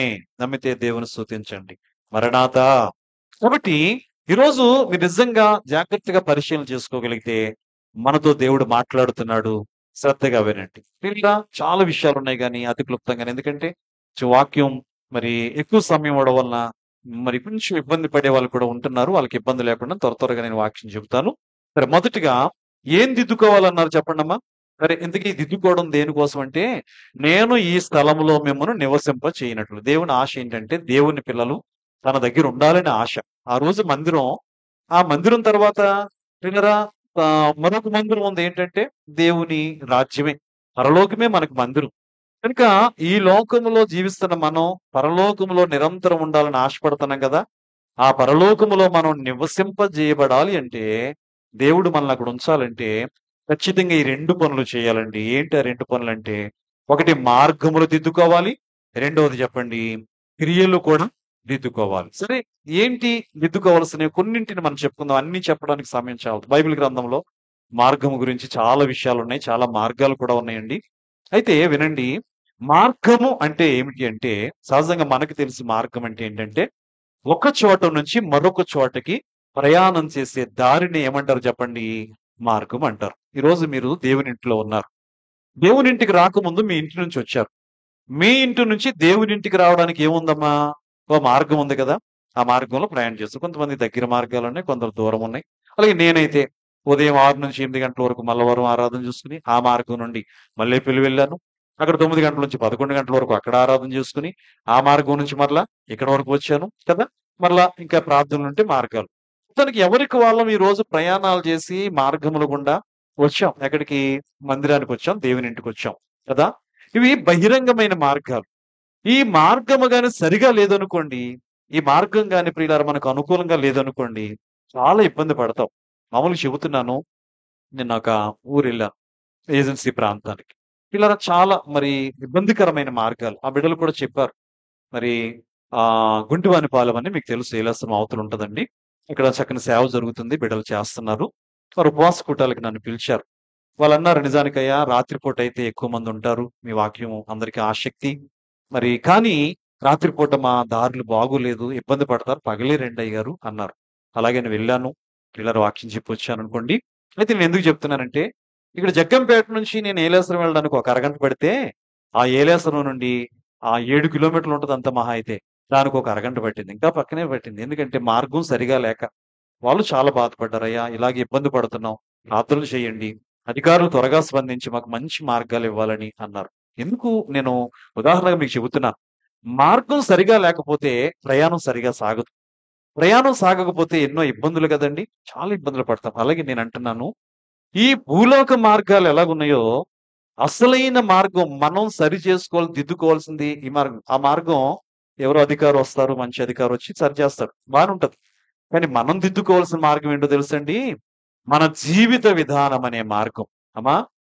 నమ్మితే దేవుని స్తుతించండి. మరణాతా! కాబట్టి ఈరోజు మీరు నిజంగా జాగ్రత్తగా పరిశీలన చేసుకోగలిగితే మనతో దేవుడు మాట్లాడుతున్నాడు. శ్రద్ధగా వినండి. ఇలా చాలా విషయాలు ఉన్నాయి కానీ అతి క్లుప్తంగానే, ఎందుకంటే వాక్యం మరి ఎక్కువ సమయం అవడం వలన మరి కొంచెం ఇబ్బంది పడే వాళ్ళు కూడా ఉంటున్నారు. వాళ్ళకి ఇబ్బంది లేకుండా త్వరగా నేను వాక్యం చెబుతాను. సరే, మొదటిగా ఏం దిద్దుకోవాలన్నారు చెప్పండమ్మా. సరే, ఇంతకీ దిద్దుకోవడం దేనికోసం అంటే, నేను ఈ స్థలంలో మిమ్మల్ని నివసింప చేయనట్లు. దేవుని ఆశ ఏంటంటే దేవుని పిల్లలు తన దగ్గర ఉండాలని ఆశ. ఆ రోజు మందిరం, ఆ మందిరం తర్వాత వినరా, మరొక మందిరం ఉంది. ఏంటంటే దేవుని రాజ్యమే, పరలోకమే మనకు మందిరం. కనుక ఈ లోకములో జీవిస్తున్న మనం పరలోకములో నిరంతరం ఉండాలని ఆశపడుతున్నాం కదా! ఆ పరలోకములో మనం నివసింపజేయబడాలి అంటే, దేవుడు మనల్ని అక్కడ ఉంచాలంటే ఖచ్చితంగా ఈ 2 పనులు చేయాలండి. ఏంటి ఆ 2 పనులంటే, ఒకటి మార్గములు దిద్దుకోవాలి. రెండవది చెప్పండి, క్రియలు కూడా దిద్దుకోవాలి. సరే, ఏంటి దిద్దుకోవాల్సినవి? కొన్నింటిని మనం చెప్పుకుందాం. అన్నీ చెప్పడానికి సమయం చాలదు. బైబిల్ గ్రంథంలో మార్గము గురించి చాలా విషయాలున్నాయి. చాలా మార్గాలు కూడా ఉన్నాయండి. అయితే వినండి, మార్గము అంటే ఏమిటి అంటే, సహజంగా మనకు తెలిసి మార్గం అంటే ఏంటంటే, ఒక చోట నుంచి మరొక చోటకి ప్రయాణం చేసే దారిని ఏమంటారు చెప్పండి? మార్గం అంటారు. ఈరోజు మీరు దేవునింట్లో ఉన్నారు. దేవునింటికి రాకముందు మీ ఇంటి నుంచి వచ్చారు. మీ ఇంటి నుంచి దేవునింటికి రావడానికి ఏముందమ్మా? ఓ మార్గం ఉంది కదా! ఆ మార్గంలో ప్రయాణం చేస్తారు. కొంతమంది దగ్గర మార్గాలున్నాయి, కొందరు దూరం ఉన్నాయి. అలాగే నేనైతే ఉదయం 6-8 గంటల వరకు మల్లవరం ఆరాధన చూసుకొని, ఆ మార్గం నుండి మల్లేపల్లి వెళ్ళాను. అక్కడ 9 గంటల నుంచి 11 గంటల వరకు అక్కడ ఆరాధన చేసుకొని, ఆ మార్గం నుంచి మరలా ఇక్కడి వరకు వచ్చాను కదా! మరలా ఇంకా ప్రార్థనలుంటే మార్గాలు. మొత్తానికి ఎవరికి వాళ్ళం ఈ రోజు ప్రయాణాలు చేసి మార్గముల గుండా వచ్చాం. ఎక్కడికి? మందిరానికొచ్చాం, దేవునింటికొచ్చాం కదా! ఇవి బహిరంగమైన మార్గాలు. ఈ మార్గము గాని సరిగా లేదనుకోండి, ఈ మార్గం గాని ప్రియులారా మనకు అనుకూలంగా లేదనుకోండి, చాలా ఇబ్బంది పడతాం. మామూలుగా చెబుతున్నాను. నిన్నొక ఊరెళ్ళాను, ఏజెన్సీ ప్రాంతానికి. పిల్లరా చాలా మరి ఇబ్బందికరమైన మార్గాలు. ఆ బిడ్డలు కూడా చెప్పారు. మరి గుంటివానిపాలెం అని మీకు తెలుసు, ఏలేశ్వరం అవతల ఉంటదండి. ఇక్కడ చక్కని సేవ జరుగుతుంది. బిడ్డలు చేస్తున్నారు. వారు ఉపవాస కూటాలకి నన్ను పిలిచారు. వాళ్ళన్నారు, నిజానికయ్యా రాత్రిపూట అయితే ఎక్కువ మంది ఉంటారు. మీ వాక్యం అందరికీ ఆసక్తి. మరి కానీ రాత్రిపూట మా దారులు బాగోలేదు, ఇబ్బంది పడతారు. పగలే రండి అయ్యగారు అన్నారు. అలాగే నేను వెళ్ళాను. పిల్లలు వాక్యం చెప్పొచ్చాననుకోండి. అయితే నేను ఎందుకు చెప్తున్నానంటే, ఇక్కడ జగ్గంపేట నుంచి నేను ఏలేశ్వరం వెళ్ళడానికి ఒక అరగంట పడితే, ఆ ఏలేశ్వరం నుండి 7 కిలోమీటర్లు ఉంటది అంత మహా అయితే. దానికి ఒక అరగంట పట్టింది. ఇంకా పక్కనే పట్టింది. ఎందుకంటే మార్గం సరిగా లేక. వాళ్ళు చాలా బాధపడ్డారయ్యా, ఇలాగ ఇబ్బంది పడుతున్నాం, ప్రార్థనలు చేయండి, అధికారులు త్వరగా స్పందించి మాకు మంచి మార్గాలు ఇవ్వాలని అన్నారు. ఎందుకు నేను ఉదాహరణగా మీకు చెబుతున్నాను. మార్గం సరిగా లేకపోతే ప్రయాణం సరిగా సాగదు. ప్రయాణం సాగకపోతే ఎన్నో ఇబ్బందులు కదండి. చాలా ఇబ్బందులు పడతాం. అలాగే నేను అంటున్నాను, ఈ భూలోక మార్గాలు ఎలాగున్నాయో, అసలైన మార్గం మనం సరి చేసుకోవాలి, దిద్దుకోవాల్సింది ఈ మార్గం. ఆ మార్గం ఎవరో అధికారి వస్తారు, మంచి అధికారి వచ్చి సరి చేస్తాడు, బానే ఉంటది. కానీ మనం దిద్దుకోవాల్సిన మార్గం ఏంటో తెలుసండి? మన జీవిత విధానం అనే మార్గం. అమ్మా,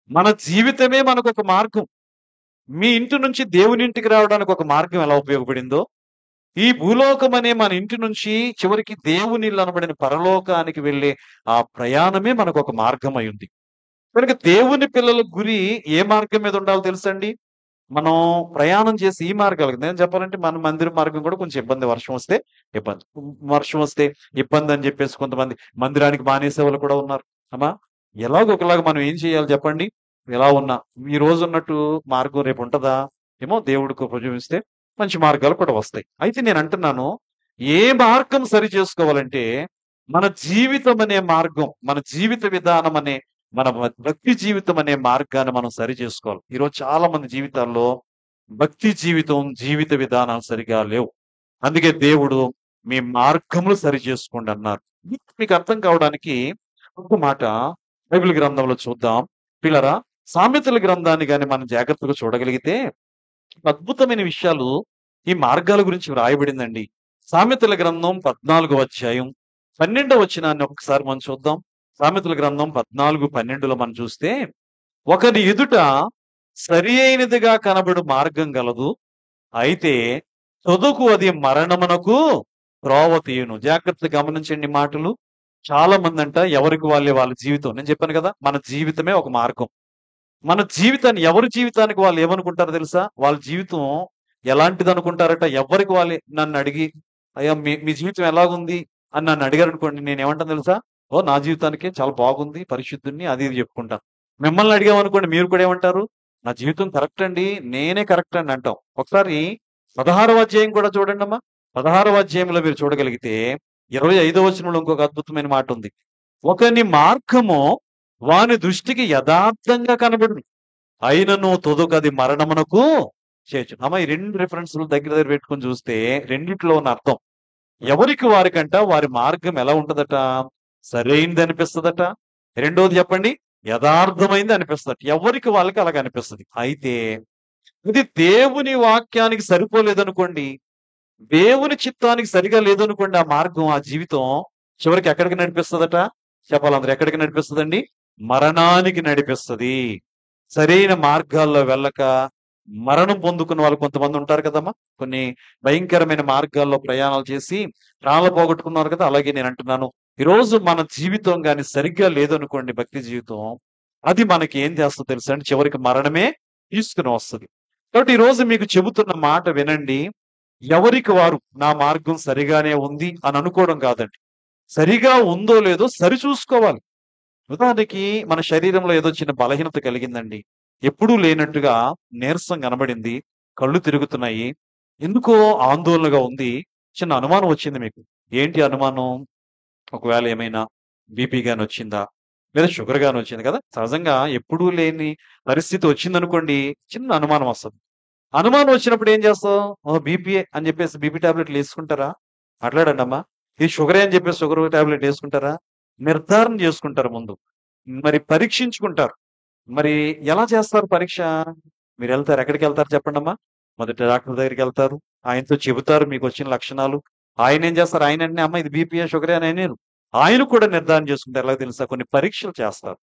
మన జీవితమే మనకొక మార్గం. మీ ఇంటి నుంచి దేవుని ఇంటికి రావడానికి ఒక మార్గం ఎలా ఉపయోగపడిందో, ఈ భూలోకం అనే మన ఇంటి నుంచి చివరికి దేవుని ఇల్లు అనబడిన పరలోకానికి వెళ్ళే ఆ ప్రయాణమే మనకొక మార్గం అయి ఉంది. కనుక దేవుని పిల్లల గురి ఏ మార్గం మీద ఉండాలో తెలుసండి? మనం ప్రయాణం చేసి ఈ మార్గాలకు, నేను చెప్పాలంటే మన మందిర మార్గం కూడా కొంచెం ఇబ్బంది. వర్షం వస్తే ఇబ్బంది. వర్షం వస్తే ఇబ్బంది అని చెప్పేసి కొంతమంది మందిరానికి మానేసే వాళ్ళు కూడా ఉన్నారు. అమ్మా, ఎలాగో ఒకలాగా మనం ఏం చేయాలి చెప్పండి? ఎలా ఉన్నా ఈ రోజు ఉన్నట్టు మార్గం రేపు ఉంటదా? ఏమో, దేవుడికి ఉపయోగిస్తే మంచి మార్గాలు కూడా వస్తాయి. అయితే నేను అంటున్నాను, ఏ మార్గం సరి చేసుకోవాలంటే, మన జీవితం అనే మార్గం, మన జీవిత విధానం అనే, మన భక్తి జీవితం అనే మార్గాన్ని మనం సరి చేసుకోవాలి. ఈరోజు చాలా మంది జీవితాల్లో భక్తి జీవితం, జీవిత విధానాలు సరిగా లేవు. అందుకే దేవుడు మీ మార్గములు సరి చేసుకోండి అన్నారు. మీకు అర్థం కావడానికి ఒక మాట బైబిల్ గ్రంథంలో చూద్దాం. పిల్లరా, సామెతల గ్రంథాన్ని గాని మనం జాగ్రత్తగా చూడగలిగితే అద్భుతమైన విషయాలు ఈ మార్గాల గురించి వ్రాయబడిందండి. సామెతల గ్రంథం 14వ అధ్యాయం 12వ వచనాన్ని ఒకసారి మనం చూద్దాం. సామెతల గ్రంథం 14:12లో మనం చూస్తే, ఒకరి ఎదుట సరి అయినదిగా కనబడు మార్గం గలదు, అయితే తొదకు అది మరణమునకు త్రోవ తీయును. జాగ్రత్తగా గమనించండి ఈ మాటలు. చాలా మంది అంట ఎవరికి వాళ్ళ జీవితం, నేను చెప్పాను కదా, మన జీవితమే ఒక మార్గం. మన జీవితాన్ని, ఎవరి జీవితానికి వాళ్ళు ఏమనుకుంటారో తెలుసా? వాళ్ళ జీవితం ఎలాంటిది అనుకుంటారట? ఎవరికి వాళ్ళే నన్ను అడిగి, అయ్యా మీ మీ జీవితం ఎలాగుంది అని నన్ను అడిగారు అనుకోండి, నేను ఏమంటాను తెలుసా? ఓ నా జీవితానికి చాలా బాగుంది, పరిశుద్ధుని, అది ఇది చెప్పుకుంటాను. మిమ్మల్ని అడిగామనుకోండి, మీరు కూడా ఏమంటారు? నా జీవితం కరెక్ట్ అండి, నేనే కరెక్ట్ అండి అంటాం. ఒకసారి 16వ అధ్యాయం కూడా చూడండి అమ్మా. 16వ అధ్యాయంలో మీరు చూడగలిగితే 25వ వచనంలో ఇంకొక అద్భుతమైన మాట ఉంది. ఒకని మార్గము వాని దృష్టికి యథార్థంగా కనబడును, అయినను తొదకది మరణమునకు చేర్చును. అమ్మ, ఈ రెండు రిఫరెన్స్లు దగ్గర దగ్గర పెట్టుకొని చూస్తే రెండిట్లో ఉన్న అర్థం, ఎవరికి వారికంట వారి మార్గం ఎలా ఉంటదట? సరైనది అనిపిస్తుందట. రెండోది చెప్పండి, యథార్థమైంది అనిపిస్తుందట. ఎవరికి వాళ్ళకి అలాగ అనిపిస్తుంది. అయితే ఇది దేవుని వాక్యానికి సరిపోలేదనుకోండి, దేవుని చిత్తానికి సరిగా లేదనుకోండి, ఆ మార్గం, ఆ జీవితం చివరికి ఎక్కడికి నడిపిస్తుందట? చెప్పాలందరూ, ఎక్కడికి నడిపిస్తుందండి? మరణానికి నడిపిస్తుంది. సరైన మార్గాల్లో వెళ్ళక మరణం పొందుకున్న వాళ్ళు కొంతమంది ఉంటారు కదమ్మా. కొన్ని భయంకరమైన మార్గాల్లో ప్రయాణాలు చేసి ప్రాణాలు పోగొట్టుకున్నారు కదా. అలాగే నేను అంటున్నాను, ఈరోజు మన జీవితం కానీ సరిగ్గా లేదనుకోండి, భక్తి జీవితం, అది మనకి ఏం చేస్తుందో తెలుసా అండి? చివరికి మరణమే తీసుకుని వస్తుంది. కాబట్టి ఈ రోజు మీకు చెబుతున్న మాట వినండి. ఎవరికి వారు నా మార్గం సరిగానే ఉంది అని అనుకోవడం కాదండి. సరిగా ఉందో లేదో సరి చూసుకోవాలి. ఉదాహరణకి మన శరీరంలో ఏదో చిన్న బలహీనత కలిగిందండి. ఎప్పుడూ లేనట్టుగా నీరసం కనబడింది. కళ్ళు తిరుగుతున్నాయి. ఎందుకో ఆందోళనగా ఉంది. చిన్న అనుమానం వచ్చింది మీకు. ఏంటి అనుమానం? ఒకవేళ ఏమైనా బీపీ గాని వచ్చిందా? లేదా షుగర్ గాని వచ్చింది కదా. సహజంగా ఎప్పుడూ లేని పరిస్థితి వచ్చిందనుకోండి, చిన్న అనుమానం వస్తది. అనుమానం వచ్చినప్పుడు ఏం చేస్తాం? ఓహ్! బీపీయే అని చెప్పేసి బీపీ టాబ్లెట్లు యేసుకుంటారా? మాట్లాడండమ్మా. ఇది షుగరే అని చెప్పేసి షుగర్ టాబ్లెట్ యేసుకుంటారా? నిర్ధారణ చేసుకుంటారు ముందు. మరి పరీక్షించుకుంటారు. మరి ఎలా చేస్తారు పరీక్ష? మీరెళ్తారు. ఎక్కడికెళ్తారు చెప్పండమ్మా? మొదట డాక్టర్ దగ్గరికెళ్తారు. ఆయనతో చెబుతారు మీకొచ్చిన లక్షణాలు. ఆయనేం చేస్తారు? ఆయన వెంటనే అమ్మ ఇది బీపీయా? షుగరే అని అనరు. ఆయన కూడా నిర్ధారణ చేసుకుంటారు. ఎలాగో తెలుసా? కొన్ని పరీక్షలు చేస్తారు.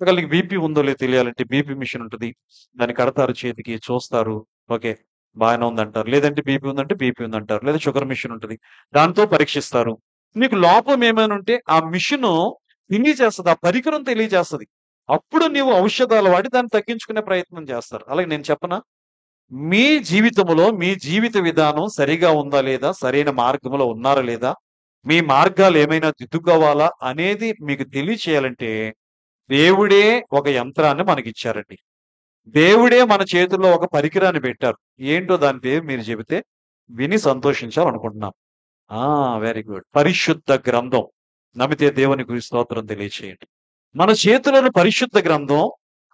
ఒకవేళ నీకు బీపీ ఉందో లేదో తెలియాలంటే బీపీ మిషన్ ఉంటది. దాన్ని కడతారు చేతికి, చూస్తారు. ఓకే. బాగానే ఉందంటారు. లేదంటే బీపీ ఉందంటే బీపీ ఉందంటారు. లేదా షుగర్ మిషన్ ఉంటది. దాంతో పరీక్షిస్తారు. మీకు లోపం ఏమైనా ఉంటే ఆ మిషను తెలియజేస్తది. ఆ పరికరం తెలియజేస్తది. అప్పుడు నీవు ఔషధాలు వాడి దాన్ని తగ్గించుకునే ప్రయత్నం చేస్తారు. అలాగే నేను చెప్పనా? మీ జీవితంలో మీ జీవిత విధానం సరిగా ఉందా లేదా? సరైన మార్గంలో ఉన్నారా లేదా? మీ మార్గాలు ఏమైనా దిద్దుకోవాలా అనేది మీకు తెలియచేయాలంటే దేవుడే ఒక యంత్రాన్ని మనకిచ్చారండి. దేవుడే మన చేతుల్లో ఒక పరికరాన్ని పెట్టారు. ఏంటో దాని పేరు మీరు చెబితే విని సంతోషించాలనుకుంటున్నాం. ఆ! Very good. పరిశుద్ధ గ్రంథం. నమ్మితే దేవునికి స్తోత్రం తెలియచేయండి. మన చేతులను పరిశుద్ధ గ్రంథం,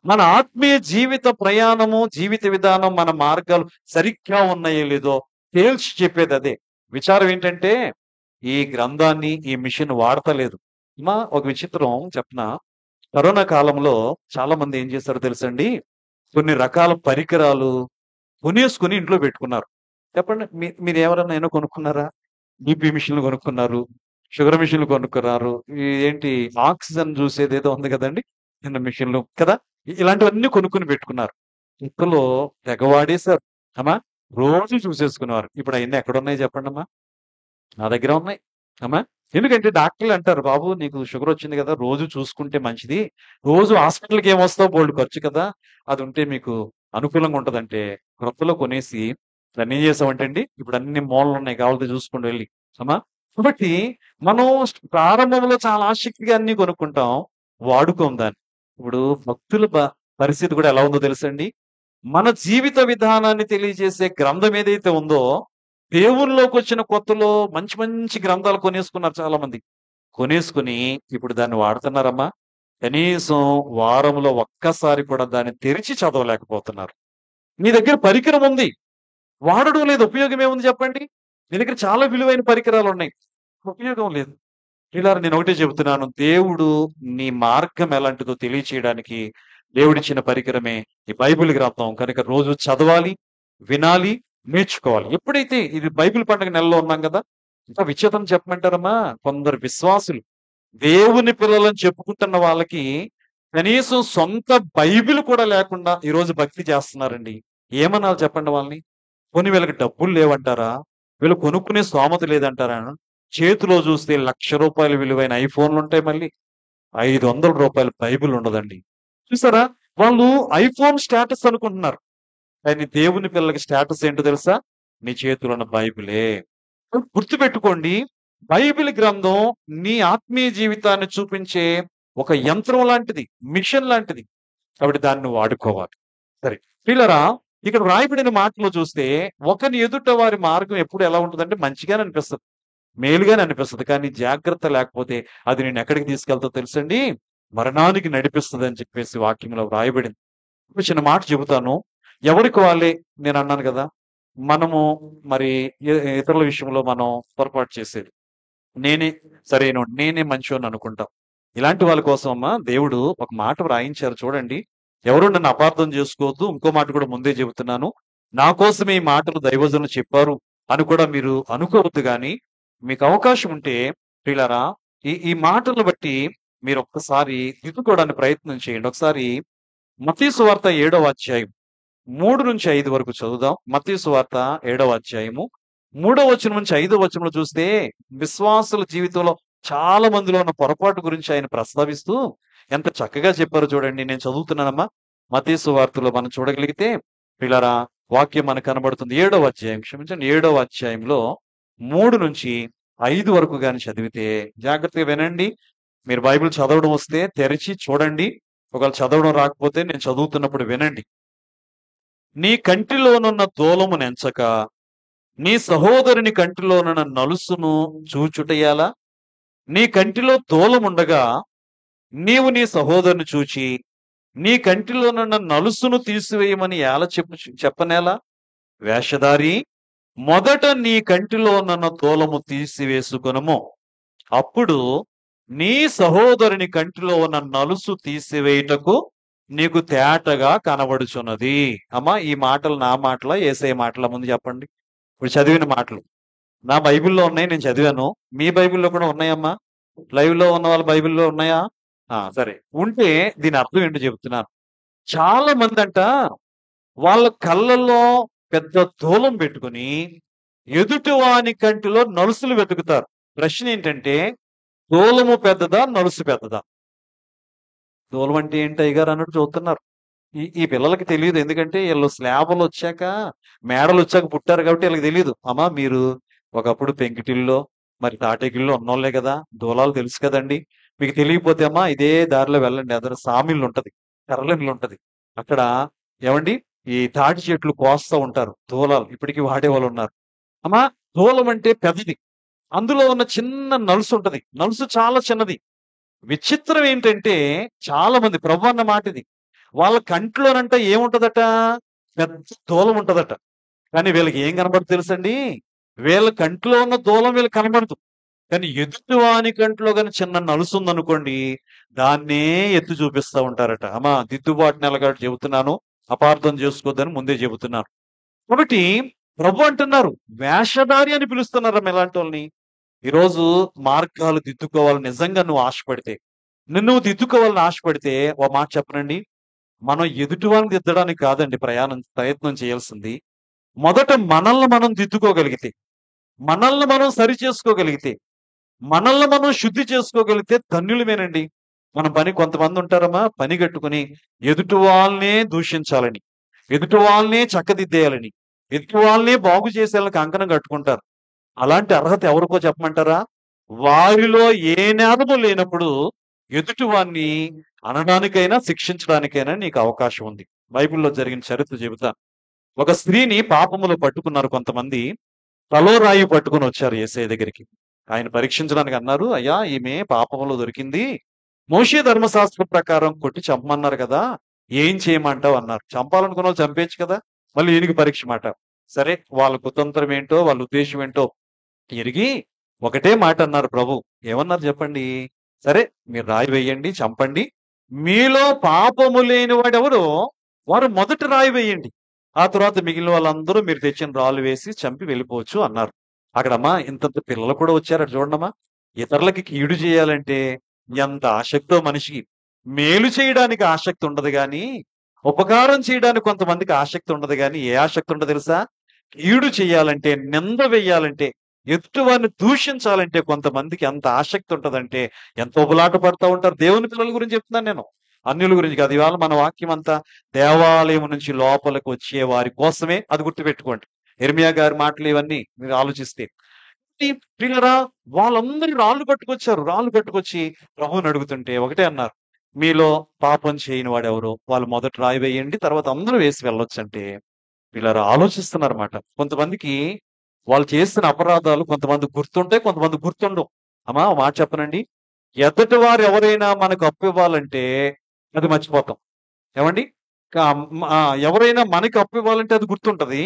మన ఆత్మీయ జీవిత ప్రయాణము, జీవిత విధానం, మన మార్గాలు సరిగ్గా ఉన్నాయో లేదో తేల్చి చెప్పేది అదే. విచారం ఏంటంటే, ఈ గ్రంథాన్ని ఈ మిషన్ వాడతలేదు. ఒక విచిత్రం చెప్పనా? కరోనా కాలంలో చాలా మంది ఏం చేశారో తెలుసండి? కొన్ని రకాల పరికరాలు కొనేసుకొని ఇంట్లో పెట్టుకున్నారు. చెప్పండి, మీరు ఎవరన్నా ఏమైనా కొనుక్కున్నారా? బీపీ మిషన్‌లు కొనుక్కున్నారు. షుగర్ మిషన్‌లు కొనుక్కున్నారు. ఈ ఏంటి ఆక్సిజన్ చూసేదేదో ఉంది కదండీ! చిన్న మిషన్‌లు కదా! ఇలాంటివన్నీ కొనుక్కొని పెట్టుకున్నారు. ఇంతలో తెగ వాడేశారు. అమ్మా! రోజు చూసేసుకునేవారు. ఇప్పుడు అయన్నీ ఎక్కడున్నాయి చెప్పండమ్మా? నా దగ్గర ఉన్నాయి. అమ్మా! ఎందుకంటే డాక్టర్లు అంటారు, "బాబు నీకు షుగర్ వచ్చింది కదా! రోజు చూసుకుంటే మంచిది. రోజు హాస్పిటల్‌కి ఏమొస్తావు బోలెడు ఖర్చు కదా! అది ఉంటే మీకు అనుకూలంగా ఉంటదంటే" క్రొత్తలో కొనేసి దాన్ని ఏం చేసామంటే అండి, ఇప్పుడు అన్ని మూలలున్నాయి కావాలంటే చూసుకోండి వెళ్లి. అమ్మా! కాబట్టి మనం ప్రారంభంలో చాలా ఆసక్తిగా అన్నీ కొనుక్కుంటాం. వాడుకోం దాన్ని. ఇప్పుడు భక్తుల పరిస్థితి కూడా ఎలా ఉందో తెలుసండి? మన జీవిత విధానాన్ని తెలియజేసే గ్రంథం ఏదైతే ఉందో, దేవునిలోకొచ్చిన కొత్తలో మంచి మంచి గ్రంథాలు కొనేసుకున్నారు చాలా మంది. కొనేసుకొని ఇప్పుడు దాన్ని వాడుతున్నారమ్మా? కనీసం వారంలో ఒక్కసారి కూడా దాన్ని తెరిచి చదవలేకపోతున్నారు. మీ దగ్గర పరికరం ఉంది. వాడడం లేదు. ఉపయోగం ఏముంది చెప్పండి? మీ దగ్గర చాలా విలువైన పరికరాలున్నాయి. ఉపయోగం లేదు. ప్రియులారా, నేను ఒకటే చెబుతున్నాను. దేవుడు నీ మార్గం ఎలాంటిదో తెలియచేయడానికి దేవుడిచ్చిన పరికరమే ఈ బైబిల్ గ్రంథం. కనుక రోజు చదవాలి, వినాలి, నేర్చుకోవాలి. ఎప్పుడైతే ఇది బైబిల్ పండుగ నెలలో ఉన్నాం కదా! ఇంకా విచిత్రం చెప్పమంటారమ్మా, కొందరు విశ్వాసులు దేవుని పిల్లలని చెప్పుకుంటున్న వాళ్ళకి కనీసం సొంత బైబిల్ కూడా లేకుండా ఈరోజు భక్తి చేస్తున్నారండి. ఏమనాలి చెప్పండి వాళ్ళని? పోనీ వీళ్ళకి డబ్బులు లేవంటారా? వీళ్ళు కొనుక్కునే స్తోమత లేదంటారా? చేతిలో చూస్తే ₹1,00,000 విలువైన ఐఫోన్లుంటాయి మళ్ళీ. ₹500 బైబిల్ ఉండదండి. చూసారా? వాళ్ళు ఐఫోన్ స్టేటస్ అనుకుంటున్నారు. కానీ దేవుని పిల్లలకి స్టేటస్ ఏంటో తెలుసా? నీ చేతిలో ఉన్న బైబిలే. గుర్తుపెట్టుకోండి. బైబిల్ గ్రంథం నీ ఆత్మీయ జీవితాన్ని చూపించే ఒక యంత్రం లాంటిది. మిషన్ లాంటిది. కాబట్టి దాన్ని నువ్వు వాడుకోవాలి. సరే. ప్రియులారా, ఇక్కడ వ్రాయబడిన మాటలో చూస్తే ఒకని ఎదుట వారి మార్గం ఎప్పుడు ఎలా ఉంటదంటే మంచిగానే అనిపిస్తది. మేలుగానే అనిపిస్తది. కానీ జాగ్రత్త లేకపోతే అది నిన్ను ఎక్కడికి తీసుకెళ్తదో తెలుసండి? మరణానికి నడిపిస్తదని చెప్పేసి వాక్యంలో వ్రాయబడింది. ఒక చిన్న మాట చెబుతాను. ఎవరికి వాళ్ళే నేనన్నాను గదా! మనము మరి ఇతరుల విషయంలో మనం పొరపాటు చేసేది. నేనే సరైనోడిని, నేనే మంచోడిని అనుకుంటాం. ఇలాంటి వాళ్ళ కోసం అమ్మా దేవుడు ఒక మాట వ్రాయించారు చూడండి. ఎవరు నన్ను అపార్థం చేసుకోవద్దు. ఇంకో మాట కూడా ముందే చెబుతున్నాను. నా కోసమే ఈ మాటలు దైవజనులు చెప్పారు అని కూడా మీరు అనుకోవద్దు గానీ, మీకు అవకాశం ఉంటే ప్రియులారా, ఈ మాటలను బట్టి మీరు ఒక్కసారి దిద్దుకోవడానికి ప్రయత్నం చేయండి. ఒకసారి మత్తయి సువార్త 7వ అధ్యాయం 3-5 వరకు చదువుదాం. మత్తయి సువార్త 7వ అధ్యాయము 3వ వచనం నుంచి 5వ వచనంలో చూస్తే విశ్వాసుల జీవితంలో చాలా మందిలో ఉన్న పొరపాటు గురించి ఆయన ప్రస్తావిస్తూ ఎంత చక్కగా చెప్పారో చూడండి. నేను చదువుతున్నానమ్మా. మత్తయి సువార్తలో మనం చూడగలిగితే పిల్లరా, వాక్యం మనకు కనబడుతుంది. 7వ అధ్యాయం, క్షమించండి, 7వ అధ్యాయంలో 3-5 వరకు గాని చదివితే జాగ్రత్తగా వినండి. మీరు బైబిల్ చదవడం వస్తే తెరిచి చూడండి. ఒకవేళ చదవడం రాకపోతే నేను చదువుతున్నప్పుడు వినండి. నీ కంటిలోనున్న దూలము నెంచక నీ సహోదరుని కంటిలోనున్న నలుసును చూచుటయాలా? నీ కంటిలో దూలముండగా నీవు నీ సహోదరుని చూచి నీ కంటిలోనున్న నలుసును తీసివేయమని ఎలా చెప్పనేలా? వేషధారి, మొదట నీ కంటిలోనున్న దూలము తీసివేసుకొనుము. అప్పుడు నీ సహోదరుని కంటిలో ఉన్న నలుసు తీసివేయుటకు నీకు తేటగా కనబడుచున్నది. అమ్మా, ఈ మాటలు నా మాటలా యేసయ్య మాటలా? ముందు చెప్పండి. ఇప్పుడు చదివిన మాటలు నా బైబిల్లో ఉన్నాయి, నేను చదివాను. మీ బైబిల్లో కూడా ఉన్నాయమ్మా? లైవ్ లో ఉన్న వాళ్ళ బైబిల్లో ఉన్నాయా? సరే, ఉంటే దీని అర్థం ఏంటో చెబుతున్నాను. చాలా మంది అంట వాళ్ళ కళ్ళల్లో పెద్ద దూలం పెట్టుకుని ఎదుటి వాని కంటిలో నలుసులు వెతుకుతారు. ప్రశ్న ఏంటంటే, దూలము పెద్దదా, నలుసు పెద్దదా? దూలం అంటే ఏంటి అయ్యగారు అన్నట్టు చూస్తున్నారు. ఈ ఈ పిల్లలకి తెలియదు. ఎందుకంటే వీళ్ళు స్లాబులు వచ్చాక, మేడలు వచ్చాక పుట్టారు కాబట్టి వీళ్ళకి తెలియదు. అమ్మా, మీరు ఒకప్పుడు పెంకిటిల్లో మరి తాటేకిల్లో ఉన్నోళ్లే కదా, దూలాలు తెలుసు కదండి. మీకు తెలియకపోతే అమ్మా ఇదే దారిలో వెళ్ళండి. అదన సామిళ్ళు ఉంటది, కర్రలిల్లు ఉంటది. అక్కడ ఏమండి ఈ తాటి చెట్లు కోస్తా ఉంటారు. దూలాలు ఇప్పటికీ వాడే వాళ్ళు ఉన్నారు. అమ్మా, దూలం అంటే పెద్దది. అందులో ఉన్న చిన్న నలుసు ఉంటది. నలుసు చాలా చిన్నది. విచిత్రం ఏంటంటే చాలా మంది ప్రభు అన్న మాట ఇది. వాళ్ళ కంట్లోనంట ఏముంటదట? పెద్ద దూలం ఉంటదట. కానీ వీళ్ళకి ఏం కనబడుతుంది తెలుసండి? వీళ్ళ కంట్లో ఉన్న దూలం వీళ్ళకి కనబడదు. కానీ ఎదుటి వాని కంట్లో గాని చిన్న నలుసు ఉందనుకోండి, దాన్నే ఎత్తి చూపిస్తా ఉంటారట. అమ్మా, దిద్దుబాటు నెలగాడు చెబుతున్నాను, అపార్థం చేసుకోవద్దని ముందే చెబుతున్నాను. కాబట్టి ప్రభు అంటున్నారు, వేషధారి అని పిలుస్తున్నారమ్మ ఇలాంటి వాళ్ళని. ఈరోజు మార్గాలు దిద్దుకోవాలని నిజంగా నువ్వు ఆశపడితే, నువ్వు దిద్దుకోవాలని ఆశపడితే ఓ మాట చెప్పనండి. మనం ఎదుటి వాళ్ళని దిద్దడానికి కాదండి ప్రయత్నం చేయాల్సింది. మొదట మనల్ని మనం దిద్దుకోగలిగితే, మనల్ని మనం సరి చేసుకోగలిగితే, మనల్ని మనం శుద్ధి చేసుకోగలిగితే ధన్యులమేనండి. మన పని కొంతమంది ఉంటారమ్మా, పని కట్టుకుని ఎదుటి వాళ్ళనే దూషించాలని, ఎదుటి వాళ్ళనే చక్కదిద్దేయాలని, ఎదుటి వాళ్ళనే బాగు చేసేయాలని కంకణం కట్టుకుంటారు. అలాంటి అర్హత ఎవరికో చెప్పమంటారా? వారిలో ఏ నేరము లేనప్పుడు ఎదుటి వాణ్ణి అనడానికైనా శిక్షించడానికైనా నీకు అవకాశం ఉంది. బైబిల్లో జరిగిన చరిత్ర చెబుతా. ఒక స్త్రీని పాపములో పట్టుకున్నారు కొంతమంది. తలో రాయి పట్టుకుని వచ్చారు యేసయ్య దగ్గరికి. ఆయన పరీక్షించడానికి అన్నారు, అయ్యా ఈమె పాపములో దొరికింది, మోషే ధర్మశాస్త్రం ప్రకారం కొట్టి చంపమన్నారు కదా, ఏం చేయమంటావు అన్నారు. చంపాలనుకున్న వాళ్ళు చంపేయచ్చు కదా. మళ్ళీ ఈయనకి పరీక్ష మాట. సరే, వాళ్ళ కుతంత్రం ఏంటో వాళ్ళ ఉద్దేశం ఏంటో ఎరిగి ఒకటే మాట అన్నారు ప్రభు. ఏమన్నారు చెప్పండి? సరే, మీరు రాయి వేయండి, చంపండి. మీలో పాపము లేని వాడెవరో వారు మొదట రాయి వేయండి. ఆ తర్వాత మిగిలిన వాళ్ళందరూ మీరు తెచ్చిన రాళ్ళు వేసి చంపి వెళ్ళిపోవచ్చు అన్నారు. అక్కడమ్మా ఇంతంత పిల్లలు కూడా వచ్చారట చూడండమ్మా. ఇతరులకి కీడు చేయాలంటే ఎంత ఆసక్తో మనిషికి. మేలు చేయడానికి ఆసక్తి ఉండదు గాని, ఉపకారం చేయడానికి కొంతమందికి ఆసక్తి ఉండదు గాని, ఏ ఆసక్తి ఉండదు తెలుసా? కీడు చేయాలంటే, నింద వేయాలంటే, ఎదుటివారిని దూషించాలంటే కొంతమందికి ఎంత ఆసక్తి ఉంటదంటే, ఎంత ఉబలాట పడతా ఉంటారు. దేవుని పిల్లల గురించి చెప్తున్నాను నేను. అన్యుల గురించి కాదు. ఇవాళ మన వాక్యం అంతా దేవాలయం నుంచి లోపలికి వచ్చే వారి కోసమే. అది గుర్తుపెట్టుకోండి. ఇర్మియా గారి మాటలు ఇవన్నీ మీరు ఆలోచిస్తే. ఈ ప్రియులారా, వాళ్ళందరూ రాళ్ళు పట్టుకొచ్చారు. రాళ్ళు పట్టుకొచ్చి ప్రభువుని అడుగుతుంటే ఒకటే అన్నారు. మీలో పాపం చేయని వాడెవరో వాళ్ళు మొదట రాయి వేయండి, తర్వాత అందరూ వేసి వెళ్ళొచ్చంటే వీళ్ళారా ఆలోచిస్తున్నారన్నమాట. కొంతమందికి వాళ్ళు చేసిన అపరాధాలు కొంతమంది గుర్తుంటాయి, కొంతమంది గుర్తుండవు. అమ్మా ఓ మాట చెప్పనండి. ఎదుటి వారు ఎవరైనా మనకు అప్పు ఇవ్వాలంటే అది మర్చిపోతాం. ఏమండి? కా ఎవరైనా మనకి అప్పు ఇవ్వాలంటే అది గుర్తుంటది.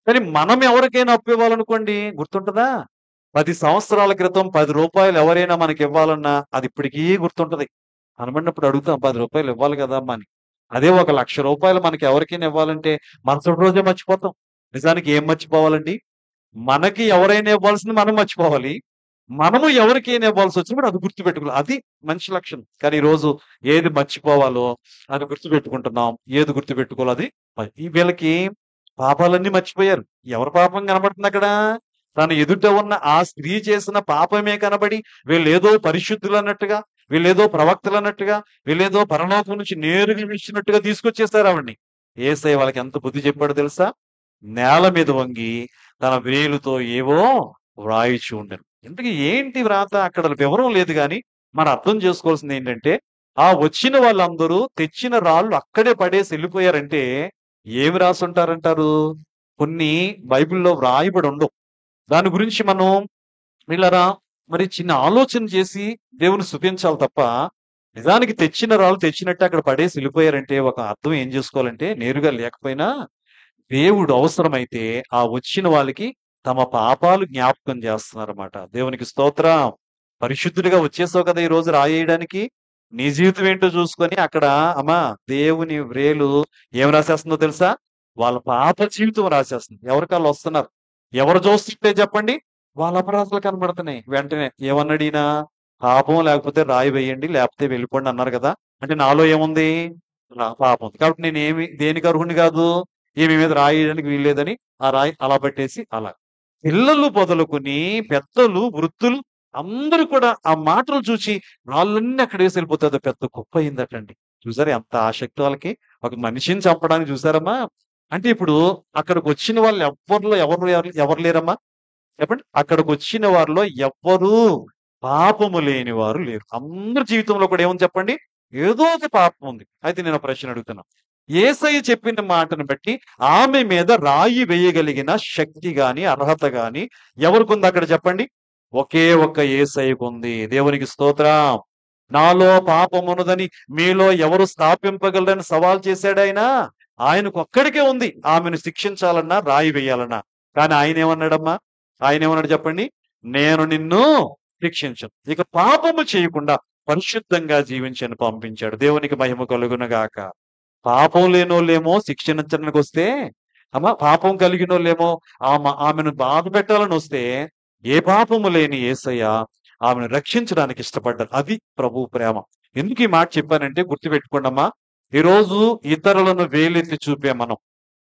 కానీ మనం ఎవరికైనా అప్పు ఇవ్వాలనుకోండి గుర్తుంటదా? 10 సంవత్సరాల క్రితం రూ. 10 ఎవరైనా మనకి ఇవ్వాలన్నా అది ఇప్పటికీ గుర్తుంటది. కనబడినప్పుడు అడుగుతాం రూ. 10 ఇవ్వాలి కదా అమ్మా అని. అదే ఒక రూ. 1,00,000 మనకి ఎవరికైనా ఇవ్వాలంటే మరుసటి రోజే మర్చిపోతాం. నిజానికి ఏం మర్చిపోవాలండి? మనకి ఎవరైనా ఇవ్వాల్సింది మనం మర్చిపోవాలి. మనము ఎవరికైనా ఇవ్వాల్సి వచ్చినప్పుడు అది గుర్తుపెట్టుకోవాలి. అది మంచి లక్షణం. కానీ ఈరోజు ఏది మర్చిపోవాలో అది గుర్తుపెట్టుకుంటున్నాం. ఏది గుర్తుపెట్టుకోవాలో అది ఈ వీళ్ళకి పాపాలన్నీ మర్చిపోయారు. ఎవరి పాపం కనబడుతుంది అక్కడ? తన ఎదుట ఉన్న ఆ స్త్రీ చేసిన పాపమే కనబడి వీళ్ళేదో పరిశుద్ధులు అన్నట్టుగా, వీళ్ళేదో ప్రవక్తలు అన్నట్టుగా, వీళ్ళేదో పరలోకం నుంచి నేరుగా ఇచ్చినట్టుగా తీసుకొచ్చేసారు ఆవిడ్ని. యేసయ్య వాళ్ళకి ఎంత బుద్ధి చెప్పాడో తెలుసా? నేల మీద వంగి తన వేలుతో ఏవో వ్రాయిచి ఉండెను. ఇంతకీ ఏంటి వ్రాత? అక్కడ వివరం లేదు గాని మనం అర్థం చేసుకోవాల్సింది ఏంటంటే, ఆ వచ్చిన వాళ్ళందరూ తెచ్చిన రాళ్ళు అక్కడే పడేసి వెళ్ళిపోయారంటే ఏమి రాసుంటారంటారు? కొన్ని బైబిల్‌లో వ్రాయబడి ఉండవు. దాని గురించి మనం వీళ్ళరా మరి చిన్న ఆలోచన చేసి దేవుని స్తుతించాలి తప్ప, నిజానికి తెచ్చిన రాళ్ళు తెచ్చినట్టు అక్కడ పడేసి వెళ్ళిపోయారంటే ఒక అర్థం ఏం చేసుకోవాలంటే, నేరుగా లేకపోయినా దేవుడు అవసరమైతే ఆ వచ్చిన వాళ్ళకి తమ పాపాలు జ్ఞాపకం చేస్తున్నారన్నమాట. దేవునికి స్తోత్రం. పరిశుద్ధుడిగా వచ్చేసావు కదా ఈ రోజు రాయేయడానికి. నీ జీవితం ఏంటో చూసుకొని అక్కడ అమ్మా దేవుని వ్రేలు ఏం రాసేస్తుందో తెలుసా? వాళ్ళ పాప జీవితం రాసేస్తుంది. ఎవరికాళ్ళు వస్తున్నారు. ఎవరు చూస్తుంటే చెప్పండి? వాళ్ళ అపరాధాలు కనబడుతున్నాయి. వెంటనే ఏమన్నాడు ఈయన? పాపం లేకపోతే రాయి వేయండి, లేకపోతే వెళ్ళిపోండి అన్నారు కదా! అంటే నాలో ఏముంది? పాపం ఉంది. కాబట్టి దేనికి అర్హుడిని కాదు. ఈమె మీద రాయి వేయడానికి వీల్లేదని ఆ రాయి అలా పెట్టేసి అలా. పిల్లలు మొదలుకొని పెద్దలు, వృద్ధులు అందరూ కూడా ఆ మాటలు చూసి రాళ్ళన్నీ అక్కడ వేసి వెళ్ళిపోతే అది పెద్ద కుప్ప అయిందటండి. చూసారా ఎంత ఆసక్తి వాళ్ళకి? ఒక మనిషిని చంపడానికి చూసారమ్మా? అంటే ఇప్పుడు అక్కడికి వచ్చిన వాళ్ళు ఎవరు లేరమ్మా? చెప్పండి. అక్కడికొచ్చిన వారిలో ఎవ్వరూ పాపము లేని వారు లేరు. అందరి జీవితంలో కూడా ఏముంది చెప్పండి? ఏదో ఒక పాపం ఉంది. అయితే నేను ఒక ప్రశ్న అడుగుతున్నా. యేసయ్య చెప్పిన మాటను బట్టి ఆమె మీద రాయి వేయగలిగిన శక్తి గాని, అర్హత గాని ఎవరికుంది అక్కడ చెప్పండి? ఒకే ఒక్క యేసయ్యకుంది. దేవునికి స్తోత్రం. నాలో పాపమున్నదని మీలో ఎవరు స్థాపింపగలరని సవాల్ చేశాడాయన. ఆయనకొక్కడికే ఉంది. ఆమెను శిక్షించాలన్నా, రాయి వేయాలన్నా. కానీ ఆయనేమన్నాడమ్మా? ఆయనేమన్నాడు చెప్పండి? నేను నిన్ను శిక్షించను. ఇక పాపము చేయకుండా పరిశుద్ధంగా జీవించని పంపించాడు. దేవునికి మహిమ కలుగునుగాక. పాపం లేనోళ్ళేమో శిక్షించడానికి వస్తే, పాపం కలిగినోళ్ళేమో ఆమెను బాధ పెట్టాలని వస్తే, ఏ పాపము లేని యేసయ్య ఆమెను రక్షించడానికి ఇష్టపడ్డారు. అది ప్రభు ప్రేమ. ఎందుకు ఈ మాట చెప్పానంటే గుర్తుపెట్టుకోండమ్మా. ఈరోజు ఇతరులను వేలెత్తి చూపే మనం,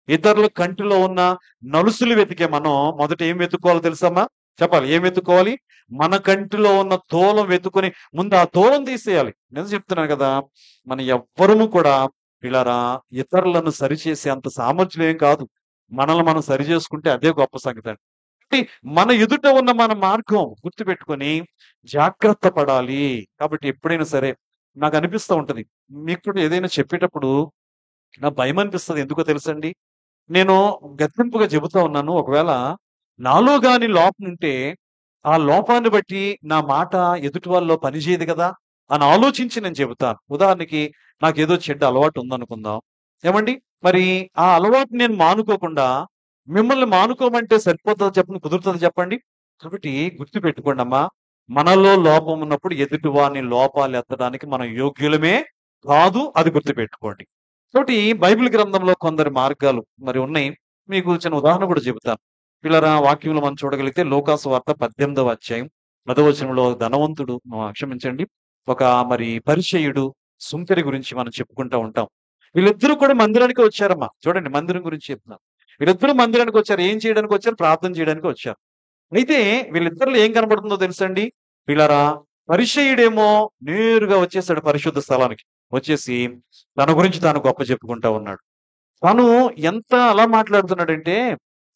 ఇతరుల కంటిలో ఉన్న నలుసులు వెతికే మనం మొదట ఏం వెతుక్కోవాలో తెలుసమ్మా? చెప్పాలి. ఏం వెతుక్కోవాలి? మన కంటిలో ఉన్న తోలం వెతుకుని ముందు ఆ తోలం తీసేయాలి. నేను చెప్తున్నాను కదా! మన ఎవ్వరము కూడా పిల్లరా ఇతరులను సరిచేసే అంత సామర్థ్యం ఏం కాదు. మనల్ని మనం సరి చేసుకుంటే అదే గొప్ప సంగతి అండి. కాబట్టి మన ఎదుట ఉన్న మన మార్గం గుర్తుపెట్టుకొని జాగ్రత్త పడాలి. కాబట్టి ఎప్పుడైనా సరే నాకు అనిపిస్తూ ఉంటది. మీకు కూడా ఏదైనా చెప్పేటప్పుడు నా భయం అనిపిస్తది. ఎందుకో తెలుసండి? నేను గద్దింపుగా చెబుతా ఉన్నాను. ఒకవేళ నాలో గాని లోపం ఉంటే, ఆ లోపాన్ని బట్టి నా మాట ఎదుటి వాళ్ళలో పనిచేయదు కదా! అని ఆలోచించి నేను చెబుతాను. ఉదాహరణకి నాకేదో చెడ్డ అలవాటు ఉందనుకుందాం. ఏమండి? మరి ఆ అలవాటు నేను మానుకోకుండా మిమ్మల్ని మానుకోమంటే సరిపోతదా చెప్పండి? కుదురుతదా చెప్పండి? కాబట్టి గుర్తుపెట్టుకోండమ్మా. మనలో లోపం ఉన్నప్పుడు ఎదుటి వాని లోపాలు ఎత్తడానికి మనం యోగ్యులమే కాదు. అది గుర్తుపెట్టుకోండి. కాబట్టి బైబిల్ గ్రంథంలో కొందరి మార్గాలు మరి ఉన్నాయి. మీకు చిన్న ఉదాహరణ కూడా చెబుతాను. పిల్లరా వాక్యంలో మనం చూడగలిగితే లోకాసు వార్త 18వ అధ్యాయం 10వ వచనంలో ధనవంతుడు క్షమించండి, ఒక మరి పరిచయుడు సుంకరి గురించి మనం చెప్పుకుంటూ ఉంటాం. వీళ్ళిద్దరూ కూడా మందిరానికి వచ్చారమ్మా. చూడండి, మందిరం గురించి చెప్తున్నా. వీళ్ళిద్దరూ మందిరానికి వచ్చారు. ఏం చేయడానికి వచ్చారు? ప్రార్థన చేయడానికి వచ్చారు. అయితే వీళ్ళిద్దరిలో ఏం కనబడుతుందో తెలుసండి పిల్లరా? పరిచయుడేమో నేరుగా వచ్చేసాడు పరిశుద్ధ స్థలానికి. వచ్చేసి తన గురించి తాను గొప్ప చెప్పుకుంటా ఉన్నాడు. తను ఎంత అలా మాట్లాడుతున్నాడంటే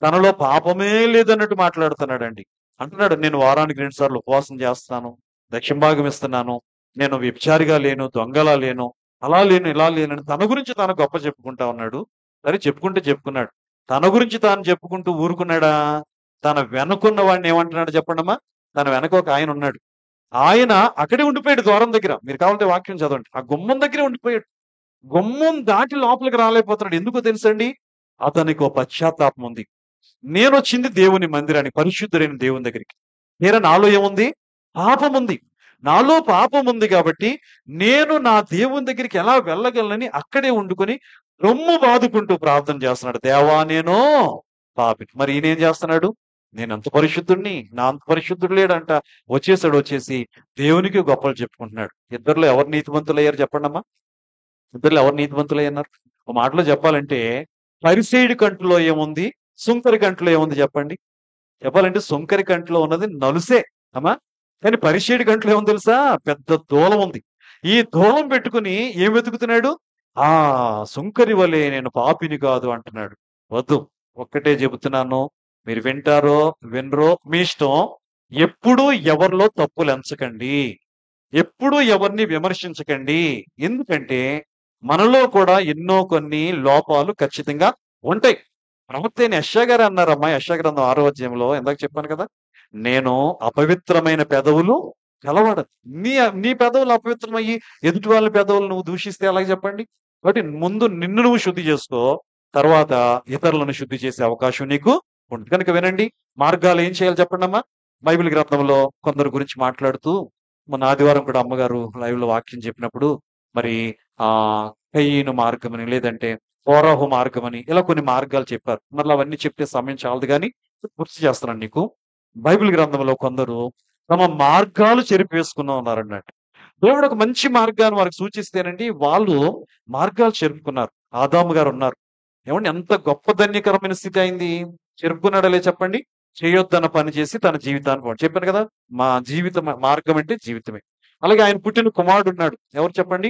తనలో పాపమే లేదన్నట్టు మాట్లాడుతున్నాడండి. అంటున్నాడు, నేను వారానికి 2 సార్లు ఉపవాసం చేస్తాను, దక్షిణభాగం ఇస్తున్నాను, నేను వ్యభిచారిగా లేను, దొంగలా లేను, అలా లేను, ఇలా లేనని తన గురించి తాను గొప్ప చెప్పుకుంటా ఉన్నాడు. సరే, చెప్పుకుంటే చెప్పుకున్నాడు. తన గురించి తాను చెప్పుకుంటూ ఊరుకున్నాడా? తన వెనకున్న వాడిని ఏమంటున్నాడు చెప్పండమ్మా? తన వెనక ఒక ఆయన ఉన్నాడు. ఆయన అక్కడే ఉండిపోయాడు ద్వారం దగ్గర. మీరు కావాలంటే వాక్యం చదవండి. ఆ గుమ్మం దగ్గరే ఉండిపోయాడు. గుమ్మం దాటి లోపలికి రాలేకపోతున్నాడు. ఎందుకో తెలుసండి? అతనికి ఓ పశ్చాత్తాపం ఉంది. నేనొచ్చింది దేవుని మందిరానికి, పరిశుద్ధుడైన దేవుని దగ్గరికి. తీరా నాలో ఏముంది? పాపం ఉంది. నాలో పాపం ఉంది కాబట్టి నేను నా దేవుని దగ్గరికి ఎలా వెళ్ళగలనని అక్కడే వండుకొని రొమ్ము బాదుకుంటూ ప్రార్థన చేస్తున్నాడు. దేవా, నేను పాపిని. మరి ఈయన ఏం చేస్తున్నాడు? నేను అంత పరిశుద్ధుడిని, నా అంత పరిశుద్ధుడు లేడంట. వచ్చేసి దేవునికి గొప్పలు చెప్పుకుంటున్నాడు. ఇద్దరిలో ఎవరు నీతిమంతులయ్యారు చెప్పండమ్మా? ఇద్దరిలో ఎవరు నీతిమంతులయ్యన్నారు? ఒక మాటలో చెప్పాలంటే పరిసయ్యుడి కంట్లో ఏముంది, సుంకరి కంట్లో ఏముంది చెప్పండి? చెప్పాలంటే సుంకరి కంట్లో ఉన్నది నలుసే అమ్మా. కానీ పరిసయ్యుడి కంట్లో ఏముంది తెలుసా? పెద్ద దూలం ఉంది. ఈ దూలం పెట్టుకుని ఏం వెతుకుతున్నాడు? ఆ సుంకరి వలె నేను పాపిని కాదు అంటున్నాడు. వద్దు, ఒక్కటే చెబుతున్నాను, మీరు వింటారో వినరో మీ ఇష్టం. ఎప్పుడూ ఎవరిలో తప్పులు ఎంచకండి, ఎప్పుడూ ఎవరిని విమర్శించకండి. ఎందుకంటే మనలో కూడా ఎన్నో కొన్ని లోపాలు ఖచ్చితంగా ఉంటాయి. ప్రవక్త అయిన యెషయా గారు అన్నారమ్మా, యెషయా గ్రంథం 6వ అధ్యాయంలో ఇందాక చెప్పాను కదా, నేను అపవిత్రమైన పెదవులు కలవాడను. నీ నీ పెదవులు అపవిత్రమయ్యి ఎదుటి వాళ్ళ పెదవులు నువ్వు దూషిస్తే అలాగే చెప్పండి. కాబట్టి ముందు నిన్ను నువ్వు శుద్ధి చేసుకో, తర్వాత ఇతరులను శుద్ధి చేసే అవకాశం నీకు ఉంది. కనుక వినండి, మార్గాలు ఏం చేయాలి చెప్పండమ్మా? బైబిల్ గ్రంథంలో కొందరు గురించి మాట్లాడుతూ మొన్న ఆదివారం కూడా అమ్మగారు లైవ్ లో వాక్యం చెప్పినప్పుడు మరి ఆ కయ్యను మార్గం అని, లేదంటే కోరహు మార్గం అని, ఇలా కొన్ని మార్గాలు చెప్పారు. మరలా అవన్నీ చెప్తే సమయం చాలదు కానీ గుర్తు చేస్తున్నాను నీకు. బైబిల్ గ్రంథంలో కొందరు తమ మార్గాలు చెరిపేసుకున్నా ఉన్నారన్నట్టు. దేవుడు ఒక మంచి మార్గాన్ని వారికి సూచిస్తేనండి వాళ్ళు మార్గాలు చెరుపుకున్నారు. ఆదాము గారు ఉన్నారు. ఏమండి, ఎంత గొప్ప ధన్యకరమైన స్థితి అయింది. చెరుపుకున్నాడలే చెప్పండి. చేయొద్దన్న పని చేసి తన జీవితాన్ని చెప్పాను కదా, మా జీవిత మార్గం అంటే జీవితమే. అలాగే ఆయన పుట్టిన కుమారుడు ఉన్నాడు. ఎవరు చెప్పండి?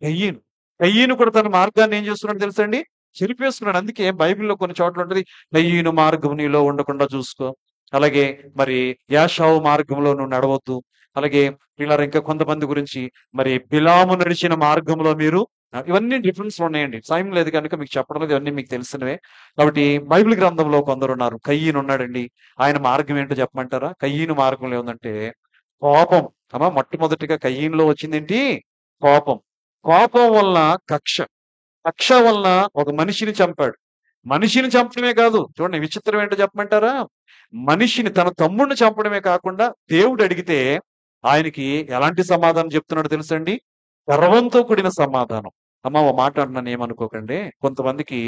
కయ్యను. కయ్యను కూడా తన మార్గాన్ని ఏం చేస్తున్నాడు తెలుసండి? చెరిపేసుకున్నాడు. అందుకే బైబిల్లో కొన్ని చోట్ల ఉంటది, కయ్యను మార్గం నీలో ఉండకుండా చూసుకో. అలాగే మరి యాషావు మార్గంలో నువ్వు నడవద్దు. అలాగే ఇలా ఇంకా కొంతమంది గురించి మరి బిలాము నడిచిన మార్గంలో మీరు, ఇవన్నీ డిఫరెన్స్ ఉన్నాయండి. సమయం లేదు కనుక మీకు చెప్పడం లేదు, ఇవన్నీ మీకు తెలిసినవే. కాబట్టి బైబిల్ గ్రంథంలో కొందరు ఉన్నారు. కయ్యను ఉన్నాడండి. ఆయన మార్గం ఏంటో చెప్పమంటారా? కయ్యను మార్గంలో ఏముందంటే కోపం. అమ్మా, మొట్టమొదటిగా కయ్యనులో వచ్చిందేంటి? కోపం. కోపం వలన కక్ష, కక్ష వలన ఒక మనిషిని చంపాడు. మనిషిని చంపడమే కాదు, చూడండి విచిత్రం ఏంటో చెప్పమంటారా? మనిషిని, తన తమ్ముడిని చంపడమే కాకుండా దేవుడు అడిగితే ఆయనకి ఎలాంటి సమాధానం చెప్తున్నాడు తెలుసండి? గర్వంతో కూడిన సమాధానం. అమ్మ, ఓ మాట అంటున్నాను, ఏమనుకోకండి. కొంతమందికి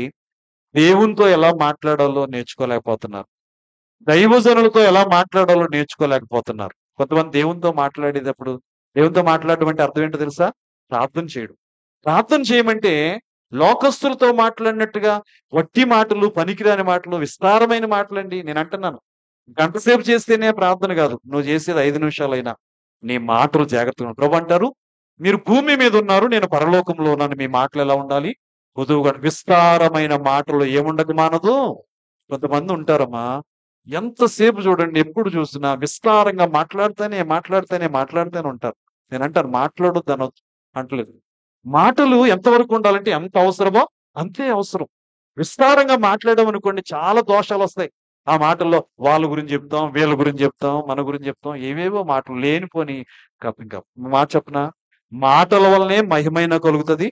దేవునితో ఎలా మాట్లాడాలో నేర్చుకోలేకపోతున్నారు. దైవజనులతో ఎలా మాట్లాడాలో నేర్చుకోలేకపోతున్నారు. కొంతమంది దేవునితో మాట్లాడేటప్పుడు, దేవునితో మాట్లాడడం అంటే అర్థం ఏంటో తెలుసా? ప్రార్థన చేయడం. ప్రార్థన చేయమంటే లోకస్తులతో మాట్లాడినట్టుగా వట్టి మాటలు, పనికిరాని మాటలు, విస్తారమైన మాటలండి. నేను అంటున్నాను, గంట సేపు చేస్తేనే ప్రార్థన కాదు, నువ్వు చేసేది 5 నిమిషాలైనా నీ మాటలు జాగ్రత్తగా ప్రభు అంటారు, మీరు భూమి మీద ఉన్నారు, నేను పరలోకంలో ఉన్నాను. మీ మాటలు ఎలా ఉండాలి? పొదువుగా విస్తారమైన మాటలు ఏముండక మానదు. కొంతమంది ఉంటారమ్మా, ఎంతసేపు చూడండి, ఎప్పుడు చూసినా విస్తారంగా మాట్లాడుతూనే ఉంటారు. నేను అంటాను, మాట్లాడొద్దు అనొద్దు అంటలేదు. మాటలు ఎంతవరకు ఉండాలంటే ఎంత అవసరమో అంతే అవసరం. విస్తారంగా మాట్లాడడం అనుకోండి, చాలా దోషాలు వస్తాయి. ఆ మాటల్లో వాళ్ళ గురించి చెప్తాం, వీళ్ళ గురించి చెప్తాం, మన గురించి చెప్తాం, ఏవేవో మాటలు లేనిపోని. ఇంకా మాట చెప్పనా? మాటల వల్లనే మహిమైనా కలుగుతుంది,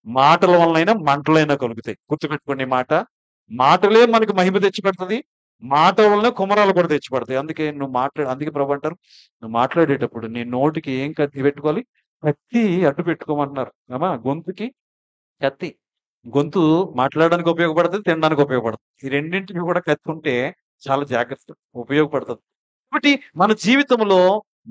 మాటల వలనైనా మంటలైనా కలుగుతాయి. గుర్తుపెట్టుకోండి ఈ మాట. మాటలే మనకి మహిమ తెచ్చిపెడుతుంది, మాట వలన కుమరాలు కూడా తెచ్చిపెడతాయి. అందుకే అందుకే ప్రభు అంటారు, నువ్వు మాట్లాడేటప్పుడు నీ నోటికి ఏం కత్తి పెట్టుకోవాలి? కత్తి అడ్డు పెట్టుకోమంటున్నారు. అమ్మా, గొంతుకి కత్తి. గొంతు మాట్లాడడానికి ఉపయోగపడుతుంది, తినడానికి ఉపయోగపడుతుంది. ఈ రెండింటికి కూడా కత్తి ఉంటే చాలా జాగ్రత్త ఉపయోగపడుతుంది. కాబట్టి మన జీవితంలో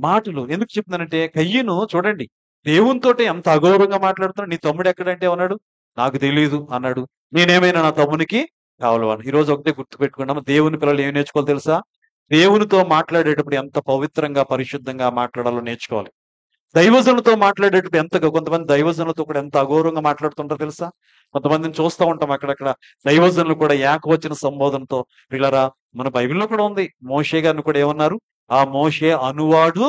మాటలు ఎందుకు చెప్తున్నానంటే కయ్యను చూడండి దేవునితోటి ఎంత అగౌరవంగా మాట్లాడుతున్నాడు. నీ తమ్ముడు ఎక్కడంటే అన్నాడు, నాకు తెలియదు అన్నాడు. నేనేమైనా నా తమ్మునికి కావాలవాడు. ఈ రోజు ఒకటే గుర్తు పెట్టుకున్నాము, దేవుని పిల్లలు ఏం నేర్చుకోవాలి తెలుసా? దేవునితో మాట్లాడేటప్పుడు ఎంత పవిత్రంగా పరిశుద్ధంగా మాట్లాడాలో నేర్చుకోవాలి. దైవజనులతో మాట్లాడేటప్పుడు కొంతమంది దైవజనులతో కూడా ఎంత అగౌరవంగా మాట్లాడుతుంటారో తెలుసా? కొంతమందిని చూస్తూ ఉంటాం అక్కడక్కడ. దైవజనులు కూడా ఏకవచన సంబోధనతో, పిల్లరా మన బైబిల్లో కూడా ఉంది. మోషే గారిని కూడా ఏమన్నారు? ఆ మోషే అనువాడు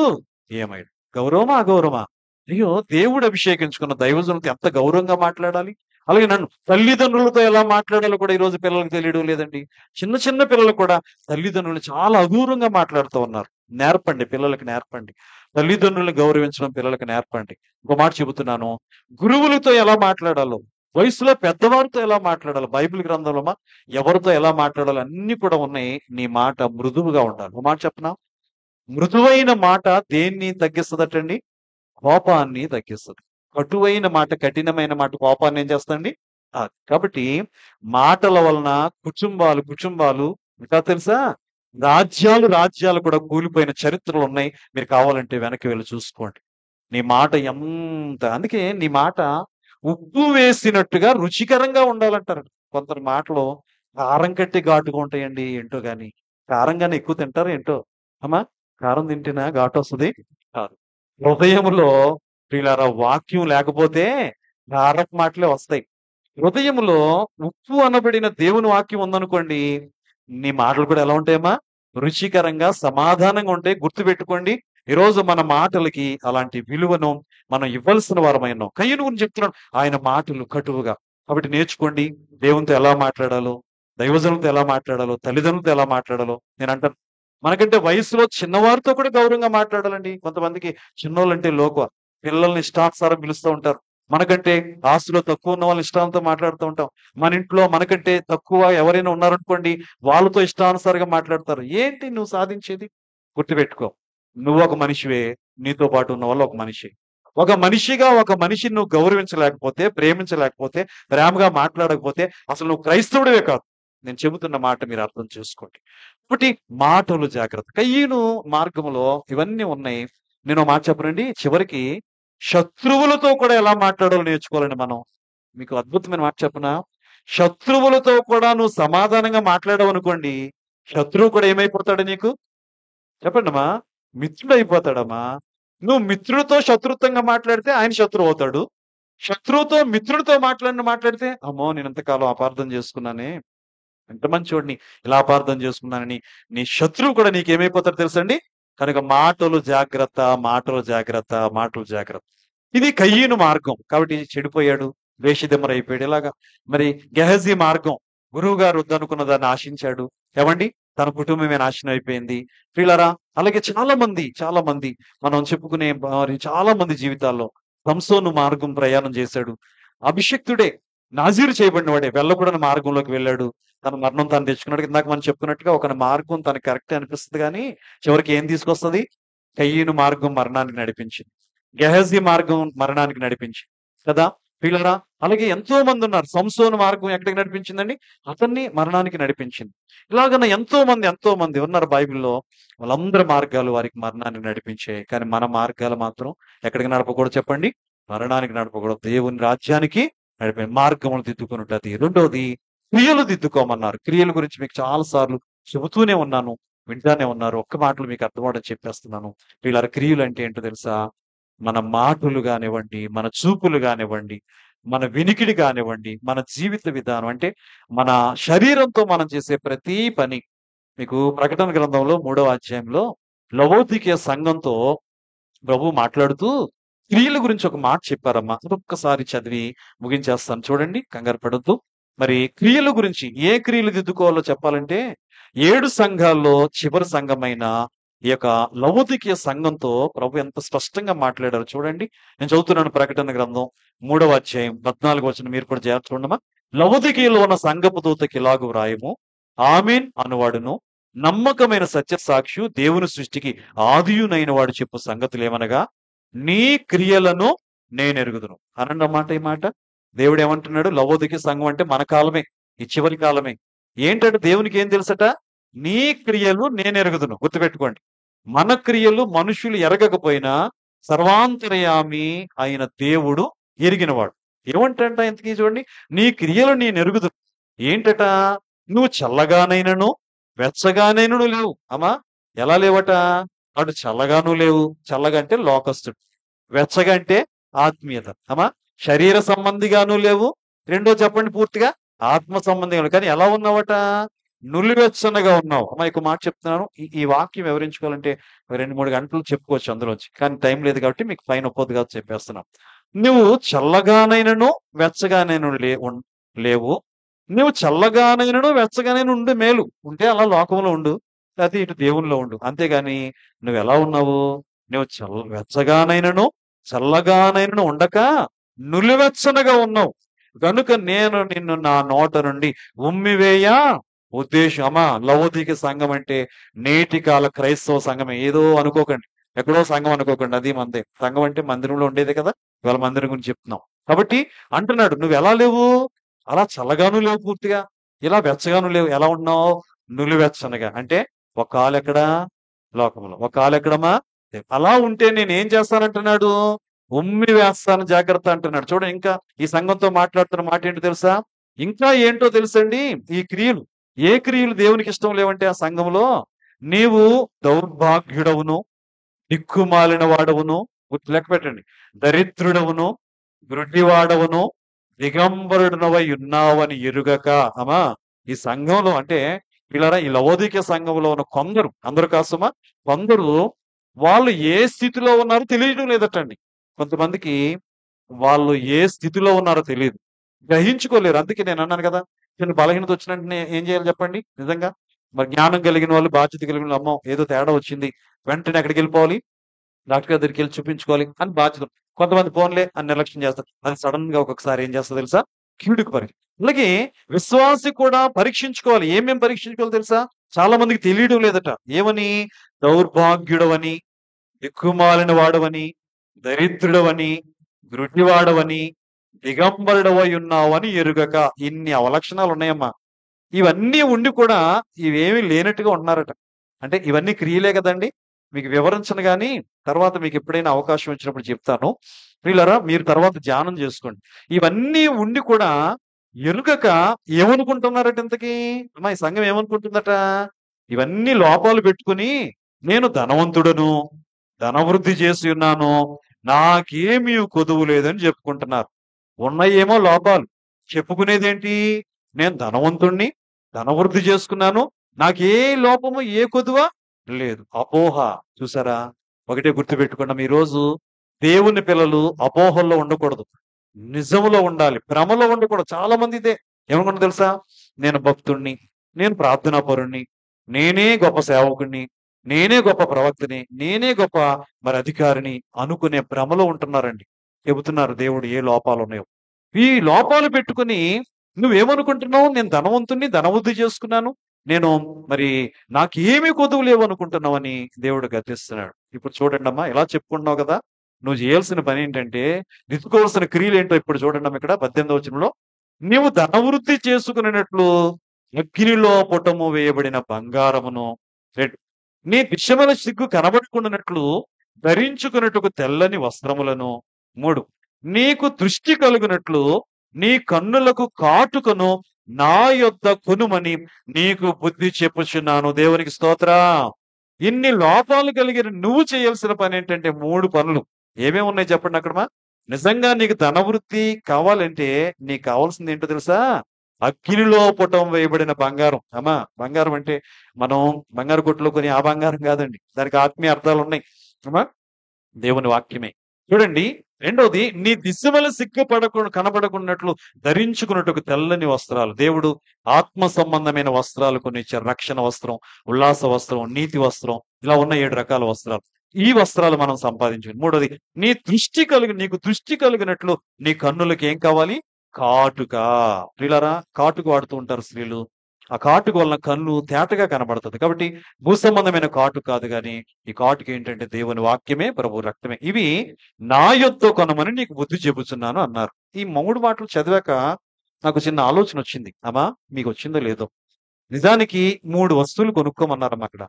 ఏమయ్యాడు. గౌరవమా అగౌరవమా? అయ్యో, దేవుడు అభిషేకించుకున్న దైవజనులతో ఎంత గౌరవంగా మాట్లాడాలి. అలాగే నన్ను తల్లిదండ్రులతో ఎలా మాట్లాడాలో కూడా ఈ రోజు పిల్లలకు తెలియడం లేదండి. చిన్న చిన్న పిల్లలు కూడా తల్లిదండ్రులు చాలా అగౌరవంగా మాట్లాడుతూ ఉన్నారు. నేర్పండి, పిల్లలకి నేర్పండి. తల్లిదండ్రులను గౌరవించడం పిల్లలకు నేర్పండి. ఇంకో మాట చెబుతున్నాను, గురువులతో ఎలా మాట్లాడాలో, వయసులో పెద్దవారితో ఎలా మాట్లాడాలో, బైబిల్ గ్రంథంలో ఎవరితో ఎలా మాట్లాడాలో అన్ని కూడా ఉన్నాయి. నీ మాట మృదువుగా ఉండాలి. ఒక మాట చెప్పనా? మృదువైన మాట దేన్ని తగ్గిస్తుందటండి? కోపాన్ని తగ్గిస్తుంది. కటువైన మాట, కఠినమైన మాట కోపాన్ని ఏం చేస్తుందండి? కాబట్టి మాటల వలన కుటుంబాలు ఇంకా తెలుసా, రాజ్యాలు కూడా కూలిపోయిన చరిత్రలు ఉన్నాయి. మీరు కావాలంటే వెనక్కి వెళ్ళి చూసుకోండి. నీ మాట అందుకే నీ మాట ఉప్పు వేసినట్టుగా రుచికరంగా ఉండాలంటారు. కొందరి మాటలు కారం కట్టి ఘాటుగా ఉంటాయండి. ఏంటో గాని కారంగానే ఎక్కువ తింటారు ఏంటో. అమ్మా, కారం తింటేనా ఘాటు వస్తుంది? కాదు. హృదయములో ప్రియులారా వాక్యం లేకపోతే కారపు మాటలే వస్తాయి. హృదయములో ఉప్పు అనబడిన దేవుని వాక్యం ఉందనుకోండి, నీ మాటలు కూడా ఎలా ఉంటాయమ్మా? రుచికరంగా సమాధానంగా ఉంటాయి. గుర్తుపెట్టుకోండి, ఈరోజు మన మాటలకి అలాంటి విలువను మనం ఇవ్వాల్సిన వారమైనాం. కయ్యను గురించి చెప్తున్నాడు, ఆయన మాటలు కటువుగా. కాబట్టి నేర్చుకోండి దేవునితో ఎలా మాట్లాడాలో, దైవజనులతో ఎలా మాట్లాడాలో, తల్లిదండ్రులతో ఎలా మాట్లాడాలో. నేను అంటాను, మనకంటే వయసులో చిన్నవారితో కూడా గౌరవంగా మాట్లాడాలండి. కొంతమందికి చిన్నోళ్ళంటే లోకువ, పిల్లల్ని ఇష్టానుసారం పిలుస్తూ ఉంటారు. మనకంటే ఆస్తిలో తక్కువ ఉన్న వాళ్ళని ఇష్టాలతో మాట్లాడుతూ ఉంటాం. మన ఇంట్లో మనకంటే తక్కువ ఎవరైనా ఉన్నారనుకోండి, వాళ్ళతో ఇష్టానుసారంగా మాట్లాడతారు. ఏంటి నువ్వు సాధించేది? గుర్తుపెట్టుకో, నువ్వు ఒక మనిషివే, నీతో పాటు ఉన్న వాళ్ళు ఒక మనిషి. ఒక మనిషిగా ఒక మనిషిని నువ్వు గౌరవించలేకపోతే, ప్రేమించలేకపోతే, ప్రేమగా మాట్లాడకపోతే అసలు నువ్వు క్రైస్తవుడివే కాదు. నేను చెబుతున్న మాట మీరు అర్థం చేసుకోండి. ఒకటి, మాటలు జాగ్రత్త. కయ్యను మార్గంలో ఇవన్నీ ఉన్నాయి. నేను ఒక మాట చెప్పనండి, చివరికి శత్రువులతో కూడా ఎలా మాట్లాడాలో నేర్చుకోవాలండి మనం. మీకు అద్భుతమైన మాట చెప్పనా? శత్రువులతో కూడా నువ్వు సమాధానంగా మాట్లాడావు అనుకోండి, శత్రువు కూడా ఏమైపోతాడు నీకు? చెప్పండమ్మా. మిత్రుడు అయిపోతాడమ్మా. నువ్వు మిత్రుడితో శత్రుత్వంగా మాట్లాడితే ఆయన శత్రువు అవుతాడు. శత్రువుతో మిత్రుడితో మాట్లాడితే, అమ్మో నేను ఇంతకాలం అపార్థం చేసుకున్నానే, ఎంత మంచోడిని ఇలా అపార్థం చేసుకున్నానని నీ శత్రువు కూడా నీకేమైపోతాడు తెలుసండి? కనుక మాటలు జాగ్రత్త, మాటలు జాగ్రత్త, మాటలు జాగ్రత్త. ఇది కయ్యను మార్గం. కాబట్టి చెడిపోయాడు, వేషదిమ్మరైపోయాడు. ఇలాగా మరి గెహజీ మార్గం, గురువు గారు వద్దనుకున్న దాన్ని ఆశించాడు. ఏమండి, తన కుటుంబమే నాశనం అయిపోయింది. ప్రియులారా, అలాగే చాలా మంది మనం చెప్పుకునే మరి చాలా మంది జీవితాల్లో సంసోను మార్గం ప్రయాణం చేశాడు. అభిషిక్తుడే, నాజీరు చేయబడిన వాడే, వెళ్ళకూడని మార్గంలోకి వెళ్ళాడు. తన మరణం తాను తెచ్చుకున్నాడు. ఇందాక మనం చెప్పుకున్నట్టుగా ఒక మార్గం తనకు కరెక్ట్ అనిపిస్తుంది కానీ చివరికి ఏం తీసుకొస్తుంది? కయ్యను మార్గం మరణానికి నడిపించింది. గెహజీ మార్గం మరణానికి నడిపించింది కదా ప్రియులారా. అలాగే ఎంతో మంది ఉన్నారు. సంసోను మార్గం ఎక్కడికి నడిపించిందండి? అతన్ని మరణానికి నడిపించింది. ఇలాగన ఎంతో మంది ఉన్నారు బైబిల్లో. వాళ్ళందరి మార్గాలు వారికి మరణానికి నడిపించాయి. కానీ మన మార్గాలు మాత్రం ఎక్కడికి నడపకూడదు చెప్పండి? మరణానికి నడపకూడదు, దేవుని రాజ్యానికి నడిపే మార్గములు దిద్దుకున్నది. రెండోది, క్రియలు దిద్దుకోమన్నారు. క్రియల గురించి మీకు చాలా సార్లు చెబుతూనే ఉన్నాను, వింటానే ఉన్నారు. ఒక్క మాటలు మీకు అర్థమవడం చెప్పేస్తున్నాను. వీళ్ళ క్రియలు అంటే ఏంటో తెలుసా? మన మాటలు కానివ్వండి, మన చూపులు కానివ్వండి, మన వినికిడి కానివ్వండి, మన జీవిత విధానం అంటే మన శరీరంతో మనం చేసే ప్రతి పని. మీకు ప్రకటన గ్రంథంలో 3వ అధ్యాయంలో లవోదికీయ సంఘంతో ప్రభు మాట్లాడుతూ క్రియల గురించి ఒక మాట చెప్పారమ్మా. అదొక్కసారి చదివి ముగించేస్తాను, చూడండి, కంగారు పడొద్దు. మరి క్రియల గురించి ఏ క్రియలు దిద్దుకోవాలో చెప్పాలంటే 7 సంఘాల్లో చివరి సంఘమైన ఈ యొక్క లవోదికీయ సంఘంతో ప్రభు ఎంత స్పష్టంగా మాట్లాడారు చూడండి. నేను చదువుతున్నాను ప్రకటన గ్రంథం 3వ అధ్యాయం 14వ వచనం, మీరు కూడా జాగ్రత్త చూడమ్మా. లవోదికీయలో ఉన్న సంఘపు దూతకి ఇలాగు వ్రాయము, ఆమేన్ అనువాడును నమ్మకమైన సత్య సాక్షి దేవుని సృష్టికి ఆదియునైన వాడు చెప్పు సంగతులు ఏమనగా, నీ క్రియలను నేను ఎరుగుదును అనండి అన్నమాట. ఈ మాట దేవుడు ఏమంటున్నాడు? లవోదికీయ సంఘం అంటే మన కాలమే, ఈ చివరి కాలమే. ఏంటంటే దేవునికి ఏం తెలుసట? నీ క్రియలు నేను ఎరుగుదును. గుర్తుపెట్టుకోండి. మన క్రియలు మనుషులు ఎరగకపోయినా సర్వాంతర్యామి అయిన దేవుడు ఎరిగినవాడు. ఏమంటంట ఇంతకీ చూడండి, నీ క్రియలు నేను ఎరుగుదును. ఏంటట? నువ్వు చల్లగానైనను వెచ్చగానైనను లేవు. అమ్మా, ఎలా లేవట? అటు చల్లగాను లేవు. చల్లగా అంటే లోకస్తుడు, వెచ్చగా అంటే ఆత్మీయత. అమ్మా, శరీర సంబంధిగాను లేవు. రెండో చెప్పండి పూర్తిగా, ఆత్మ సంబంధిగా. కానీ ఎలా ఉన్నావట? నులివెచ్చనగా ఉన్నావు. అమ్మా, ఒక మాట చెప్తున్నాను. ఈ వాక్యం వివరించుకోవాలంటే 2-3 గంటలు చెప్పుకోవచ్చు అందులోంచి, కానీ టైం లేదు కాబట్టి మీకు పైన ఒప్పొద్దు కాదు చెప్పేస్తున్నాం. నువ్వు చల్లగానైనను వెచ్చగానైనా లేవు. నువ్వు చల్లగానైనను వెచ్చగానైనా ఉండు మేలు. ఉంటే అలా లోకంలో ఉండు, లేకపోతే ఇటు దేవునిలో ఉండు. అంతేగాని నువ్వు ఎలా ఉన్నావు? నువ్వు వెచ్చగానైనను చల్లగానైనను ఉండక నులివెచ్చనగా ఉన్నావు. కనుక నేను నిన్ను నా నోట నుండి ఉమ్మివేయ ఉద్దేశం. అమ్మా, లవోదిక సంఘం అంటే నేటి కాల క్రైస్తవ సంఘమే. ఏదో అనుకోకండి, ఎక్కడో సంఘం అనుకోకండి. అది మందే. సంఘం అంటే మందిరంలో ఉండేదే కదా. ఇవాళ మందిరం గురించి చెప్తున్నాం కాబట్టి అంటున్నాడు, నువ్వు ఎలా లేవు? అలా చల్లగాను లేవు పూర్తిగా, ఇలా వెచ్చగాను లేవు. ఎలా ఉన్నావు? నులివెచ్చనగా. అంటే ఒక కాలు ఎక్కడ? లోకంలో. ఒక కాలు ఎక్కడమ్మా? అలా ఉంటే నేను ఏం చేస్తానంటున్నాడు? ఉమ్మి వేస్తాను జాగ్రత్త అంటున్నాడు. చూడండి, ఇంకా ఈ సంఘంతో మాట్లాడుతున్న మాట ఏంటో తెలుసా? ఇంకా ఏంటో తెలుసండి, ఈ క్రియలు. ఏ క్రియలు దేవునికి ఇష్టం లేవంటే ఆ సంఘంలో, నీవు దౌర్భాగ్యుడవును, దిక్కుమాలిన వాడవును, లెక్క పెట్టండి, దరిద్రుడవును, గ్రుడ్డివాడవును, దిగంబరుడునవై ఉన్నావని ఎరుగక. అమ్మా, ఈ సంఘంలో అంటే వీళ్ళరా, ఈ లవోదిక సంఘంలో ఉన్న కొందరు, అందరు కాసుమా, కొందరు వాళ్ళు ఏ స్థితిలో ఉన్నారో తెలియడం లేదటండి. కొంతమందికి వాళ్ళు ఏ స్థితిలో ఉన్నారో తెలియదు, గ్రహించుకోలేరు. అందుకే నేను అన్నాను కదా, చిన్న బలహీనత వచ్చినట్టు ఏం చేయాలి చెప్పండి? నిజంగా మరి జ్ఞానం కలిగిన వాళ్ళు, బాధ్యత కలిగిన వాళ్ళు, అమ్మో ఏదో తేడా వచ్చింది, వెంటనే ఎక్కడికి వెళ్ళిపోవాలి? డాక్టర్ గారి దగ్గరికి వెళ్ళి చూపించుకోవాలి అని బాధ్యత. కొంతమంది ఫోన్లే అని నిర్లక్ష్యం చేస్తారు. అది సడన్ గా ఒక్కొక్కసారి ఏం చేస్తా తెలుసా? కీడుకు పరీక్ష. అలాగే విశ్వాసి కూడా పరీక్షించుకోవాలి. ఏమేం పరీక్షించుకోవాలి తెలుసా? చాలా మందికి తెలియడం లేదట. ఏమని? దౌర్భాగ్యుడవని, దిక్కుమాలిన వాడవని, దరిద్రుడవని, గ్రుడ్డివాడవని, దిగంబరుడవై ఉన్నావని ఎరుగక. ఇన్ని అవలక్షణాలు ఉన్నాయమ్మా. ఇవన్నీ ఉండి కూడా ఇవేమీ లేనట్టుగా ఉన్నారట. అంటే ఇవన్నీ క్రియలే కదండి. మీకు వివరించను గాని తర్వాత మీకు ఎప్పుడైనా అవకాశం వచ్చినప్పుడు చెప్తాను. వీళ్ళరా, మీరు తర్వాత ధ్యానం చేసుకోండి. ఇవన్నీ ఉండి కూడా ఎరుగక ఏమనుకుంటున్నారట ఇంతకీ? అమ్మా, ఈ సంఘం ఏమనుకుంటుందట? ఇవన్నీ లోపాలు పెట్టుకుని నేను ధనవంతుడను, ధనవృద్ధి చేసి ఉన్నాను, నాకేమీ కొదువు లేదని చెప్పుకుంటున్నారు. ఉన్నాయేమో లోపాలు, చెప్పుకునేదేంటి? నేను ధనవంతుణ్ణి, ధనవృద్ధి చేసుకున్నాను, నాకే లోపము ఏ కొదువ లేదు. అపోహ. చూసారా? ఒకటే గుర్తుపెట్టుకున్నాం, ఈ రోజు దేవుని పిల్లలు అపోహల్లో ఉండకూడదు, నిజంలో ఉండాలి, భ్రమలో ఉండకూడదు. చాలా మంది ఇదే ఏమనుకున్నా తెలుసా? నేను భక్తుణ్ణి, నేను ప్రార్థనా పరుణ్ణి, నేనే గొప్ప సేవకుణ్ణి, నేనే గొప్ప ప్రవక్తని, నేనే గొప్ప మరి అధికారిని అనుకునే భ్రమలో ఉంటున్నారండి. చెబుతున్నారు దేవుడు ఏ లోపాలు ఉన్నాయో. ఈ లోపాలు పెట్టుకుని నువ్వేమనుకుంటున్నావు? నేను ధనవంతుణ్ణి, ధనవృద్ధి చేసుకున్నాను, నేను మరి నాకేమీ కొదువు లేవు అనుకుంటున్నావని దేవుడు గద్దిస్తున్నాడు. ఇప్పుడు చూడండి అమ్మా, ఇలా చెప్పుకుంటున్నావు కదా, నువ్వు చేయాల్సిన పని ఏంటంటే, దిద్దుకోవాల్సిన క్రియలు ఏంటో ఇప్పుడు చూడండి అమ్మ. ఇక్కడ 18వ వచనంలో, నీవు ధనవృద్ధి చేసుకునేటట్లు అగ్నిలో పుటము వేయబడిన బంగారమును, నీ విషయముల సిగ్గు కనబడుకున్నట్లు ధరించుకున్నట్టుకు తెల్లని వస్త్రములను. 3, నీకు దృష్టి కలుగునట్లు నీ కన్నులకు కాటుకను నా యొద్ద కొనుమని నీకు బుద్ధి చెప్పుచున్నాను. దేవునికి స్తోత్రం. ఇన్ని లోపాలు కలిగిన నువ్వు చేయాల్సిన పని ఏంటంటే 3 పనులు. ఏమేమి ఉన్నాయి చెప్పండి అక్కడ? నిజంగా నీకు ధనవృద్ధి కావాలంటే నీకు కావాల్సింది ఏంటో తెలుసా? అగ్నిలో పుటం వేయబడిన బంగారం. అమ్మా, బంగారం అంటే మనం బంగారు కొట్టులో కొని ఆ బంగారం కాదండి, దానికి ఆత్మీయ అర్థాలు ఉన్నాయి. అమ్మా, దేవుని వాక్యమే. చూడండి, రెండోది, నీ దిశమల కనబడకున్నట్లు ధరించుకున్నట్టు తెల్లని వస్త్రాలు. దేవుడు ఆత్మ సంబంధమైన వస్త్రాలు కొన్ని ఇచ్చారు. రక్షణ వస్త్రం, ఉల్లాస వస్త్రం, నీతి వస్త్రం, ఇలా ఉన్న 7 రకాల వస్త్రాలు. ఈ వస్త్రాలు మనం సంపాదించుకుని. మూడోది, నీకు దృష్టి కలిగినట్లు నీ కన్నులకి ఏం కావాలి? కాటుక. ప్రియులారా, కాటుక వాడుతూ ఉంటారు స్త్రీలు. ఆ కాటుక వలన కన్ను తేటగా కనబడుతుంది. కాబట్టి భూ సంబంధమైన కాటు కాదు, కానీ ఈ కాటుక ఏంటంటే దేవుని వాక్యమే, ప్రభు రక్తమే. ఇవి నా యొద్ద కొనమని నీకు బుద్ధి చెబుతున్నాను అన్నారు. ఈ 3 మాటలు చదివాక నాకు చిన్న ఆలోచన వచ్చింది. అమ్మా, మీకు వచ్చిందో లేదో, నిజానికి 3 వస్తువులు కొనుక్కోమన్నారమ్మా అక్కడ.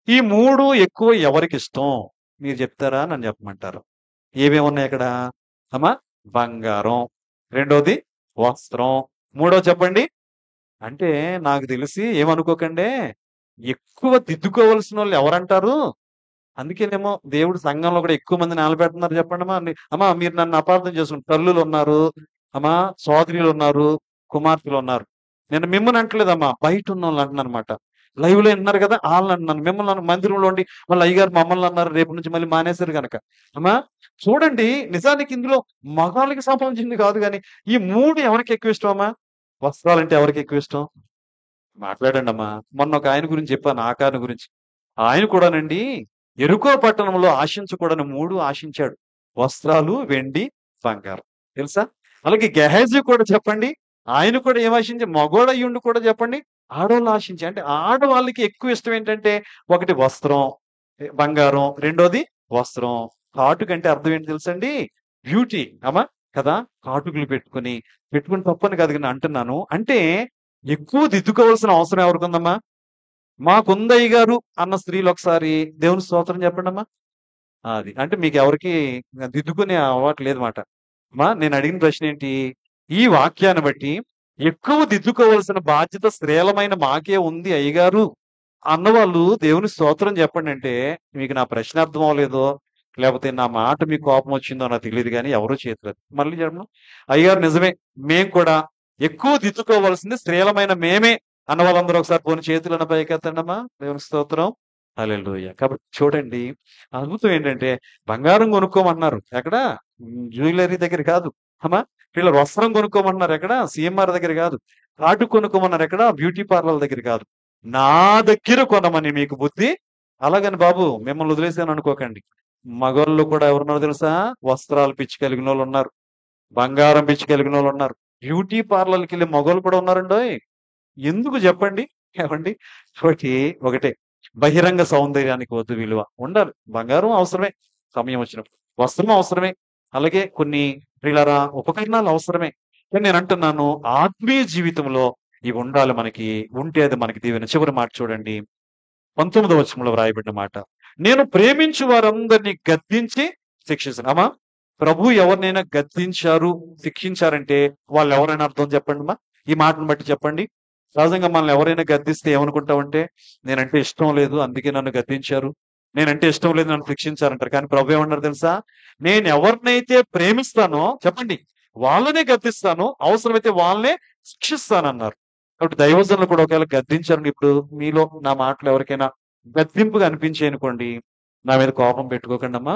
ఈ 3 ఎక్కువ ఎవరికిష్టం? మీరు చెప్తారా? నన్ను చెప్పమంటారా? ఏమేమున్నాయి అక్కడ? అమ్మా బంగారం, రెండోది వస్త్రం, మూడోది చెప్పండి? అంటే నాకు తెలిసి ఏమనుకోకండే, ఎక్కువ దిద్దుకోవాల్సినోళ్ళు ఎవరంటారు? అందుకేనేమో దేవుడు సంఘంలో కూడా ఎక్కువ మంది నిలబెడుతున్నారు చెప్పండమ్మా. అమ్మా మీరు నన్ను అపార్థం చేసుకుని తల్లులున్నారు, అమ్మా సోదరులున్నారు, కుమార్తెలున్నారు. నేను మిమ్మల్ని అంటలేదమ్మా, బయట ఉన్నోళ్ళని అంటున్నానమాట. లైవ్‌లో వింటున్నారు కదా! ఆళ్ళని అంటున్నాను. మిమ్మల్ని మందిరంలో ఉండి మళ్ళీ అయ్యగారు మమ్మల్ని అన్నారు, రేపటి నుంచి మళ్ళీ మానేశారు గనక. అమ్మా చూడండి, నిజానికి ఇందులో మగాళ్ళకి సంబంధించింది కాదు గానీ, ఈ 3 ఎవరికి ఎక్కువ ఇష్టం అమ్మా? వస్త్రాలంటే ఎవరికి ఎక్కువ ఇష్టం? మాట్లాడండమ్మా. మొన్న ఒక ఆయన గురించి చెప్పాను, ఆకాను గురించి. ఆయన కూడానండి యెరికో పట్టణంలో ఆశించకూడని 3 ఆశించాడు. వస్త్రాలు, వెండి, బంగారం. తెలుసా? అలాగే గెహాజీ కూడా చెప్పండి. ఆయన కూడా ఏం ఆశించి మగోడయ్యుండి కూడా చెప్పండి. ఆడోళ్ళు ఆశించి అంటే ఆడవాళ్ళకి ఎక్కువ ఇష్టం ఏంటంటే ఒకటి వస్త్రం, బంగారం, రెండోది వస్త్రం. కాటుకంటే అర్థం ఏంటి తెలుసండి? బ్యూటీ. అమ్మా కదా! కాటుకలు పెట్టుకుని తప్పని కాదు గాని అంటున్నాను. అంటే ఎక్కువ దిద్దుకోవాల్సిన అవసరం ఎవరికుందమ్మా? మాకుందయ్య గారు అన్న స్త్రీలు ఒకసారి దేవుని స్తోత్రం చెప్పండమ్మా. అది. అంటే మీకెవరికీ దిద్దుకునే అలవాటు లేదమాట. నేను అడిగిన ప్రశ్న ఏంటి? ఈ వాక్యాన్ని బట్టి ఎక్కువ దిద్దుకోవాల్సిన బాధ్యత శ్రేలమైన మాకే ఉంది అయ్యగారు అన్నవాళ్ళు దేవుని స్తోత్రం చెప్పండంటే, మీకు నా ప్రశ్న అర్థం అవ్వలేదో, లేపోతే నా మాట మీకు కోపం వచ్చిందో నాకు తెలీదు గానీ ఎవరు చేయట్లేదు. మళ్ళీ చెప్పనా? అయ్యగారు నిజమే. మేము కూడా ఎక్కువ దిద్దుకోవాల్సింది స్త్రీలమైన మేమే అన్న వాళ్ళందరూ ఒకసారి పోనీ చేతులను పైకెత్తండమ్మా. దేవుని స్తోత్రం. హల్లెలూయా. కాబట్టి చూడండి, అద్భుతం ఏంటంటే బంగారం కొనుక్కోమన్నారు. ఎక్కడ? జ్యువెల్లరీ దగ్గర కాదు. అమ్మా వీళ్ళ వస్త్రం కొనుక్కోమన్నారు. ఎక్కడ? సీఎంఆర్ దగ్గర కాదు. కాటు కొనుక్కోమన్నారు. ఎక్కడ? బ్యూటీ పార్లర్ దగ్గర కాదు. నా దగ్గర కొనమని మీకు బుద్ధి. అలాగని బాబు మిమ్మల్ని వదిలేసాను అనుకోకండి. మగోళ్ళు కూడా ఎవరున్నారో తెలుసా? వస్త్రాలు పిచ్చి కలిగినోళ్ళున్నారు. బంగారం పిచ్చి కలిగినోళ్ళున్నారు. బ్యూటీ పార్లర్‌కెళ్ళే మగోళ్ళు కూడా ఉన్నారండోయ్! ఎందుకు జెప్పండి? ఏవండి? ఒకటి ఒకటే. బహిరంగ సౌందర్యానికి వద్దు విలువ. ఉండాలి. బంగారం అవసరమే సమయం వచ్చినప్పుడు. వస్త్రం అవసరమే. అలాగే కొన్ని ప్రియులారా ఉపకరణాలు అవసరమే. కానీ నేనంటున్నాను ఆత్మీయ జీవితంలో ఇవి ఉండాలి మనకి. ఉంటే అది మనకి దీవెన. చివరి మాట చూడండి. 19వ వచనంలో వ్రాయబడిన మాట. నేను ప్రేమించు వారందరిని గద్దించి శిక్షిస్తాను. అమ్మా ప్రభు ఎవరినైనా గద్దించారు, శిక్షించారంటే వాళ్ళెవరైనా అర్థం చెప్పండమ్మా. ఈ మాటను బట్టి చెప్పండి. సహజంగా మనల్ని ఎవరైనా గద్దిస్తే ఏమనుకుంటామంటే, నేనంటే ఇష్టం లేదు అందుకే నన్ను గద్దించారు. నేనంటే ఇష్టం లేదు నన్ను శిక్షించారంటారు. కానీ ప్రభు ఏమన్నారు తెలుసా? నేను ఎవరినైతే ప్రేమిస్తానో చెప్పండి, వాళ్ళనే గద్దిస్తాను. అవసరమైతే వాళ్ళనే శిక్షిస్తానన్నారు. కాబట్టి దైవజనులు కూడా ఒకవేళ గద్దించారని ఇప్పుడు మీలో నా మాటలు ఎవరికైనా గద్దింపుగా అనిపించాయనుకోండి, నా మీద కోపం పెట్టుకోకండమ్మా.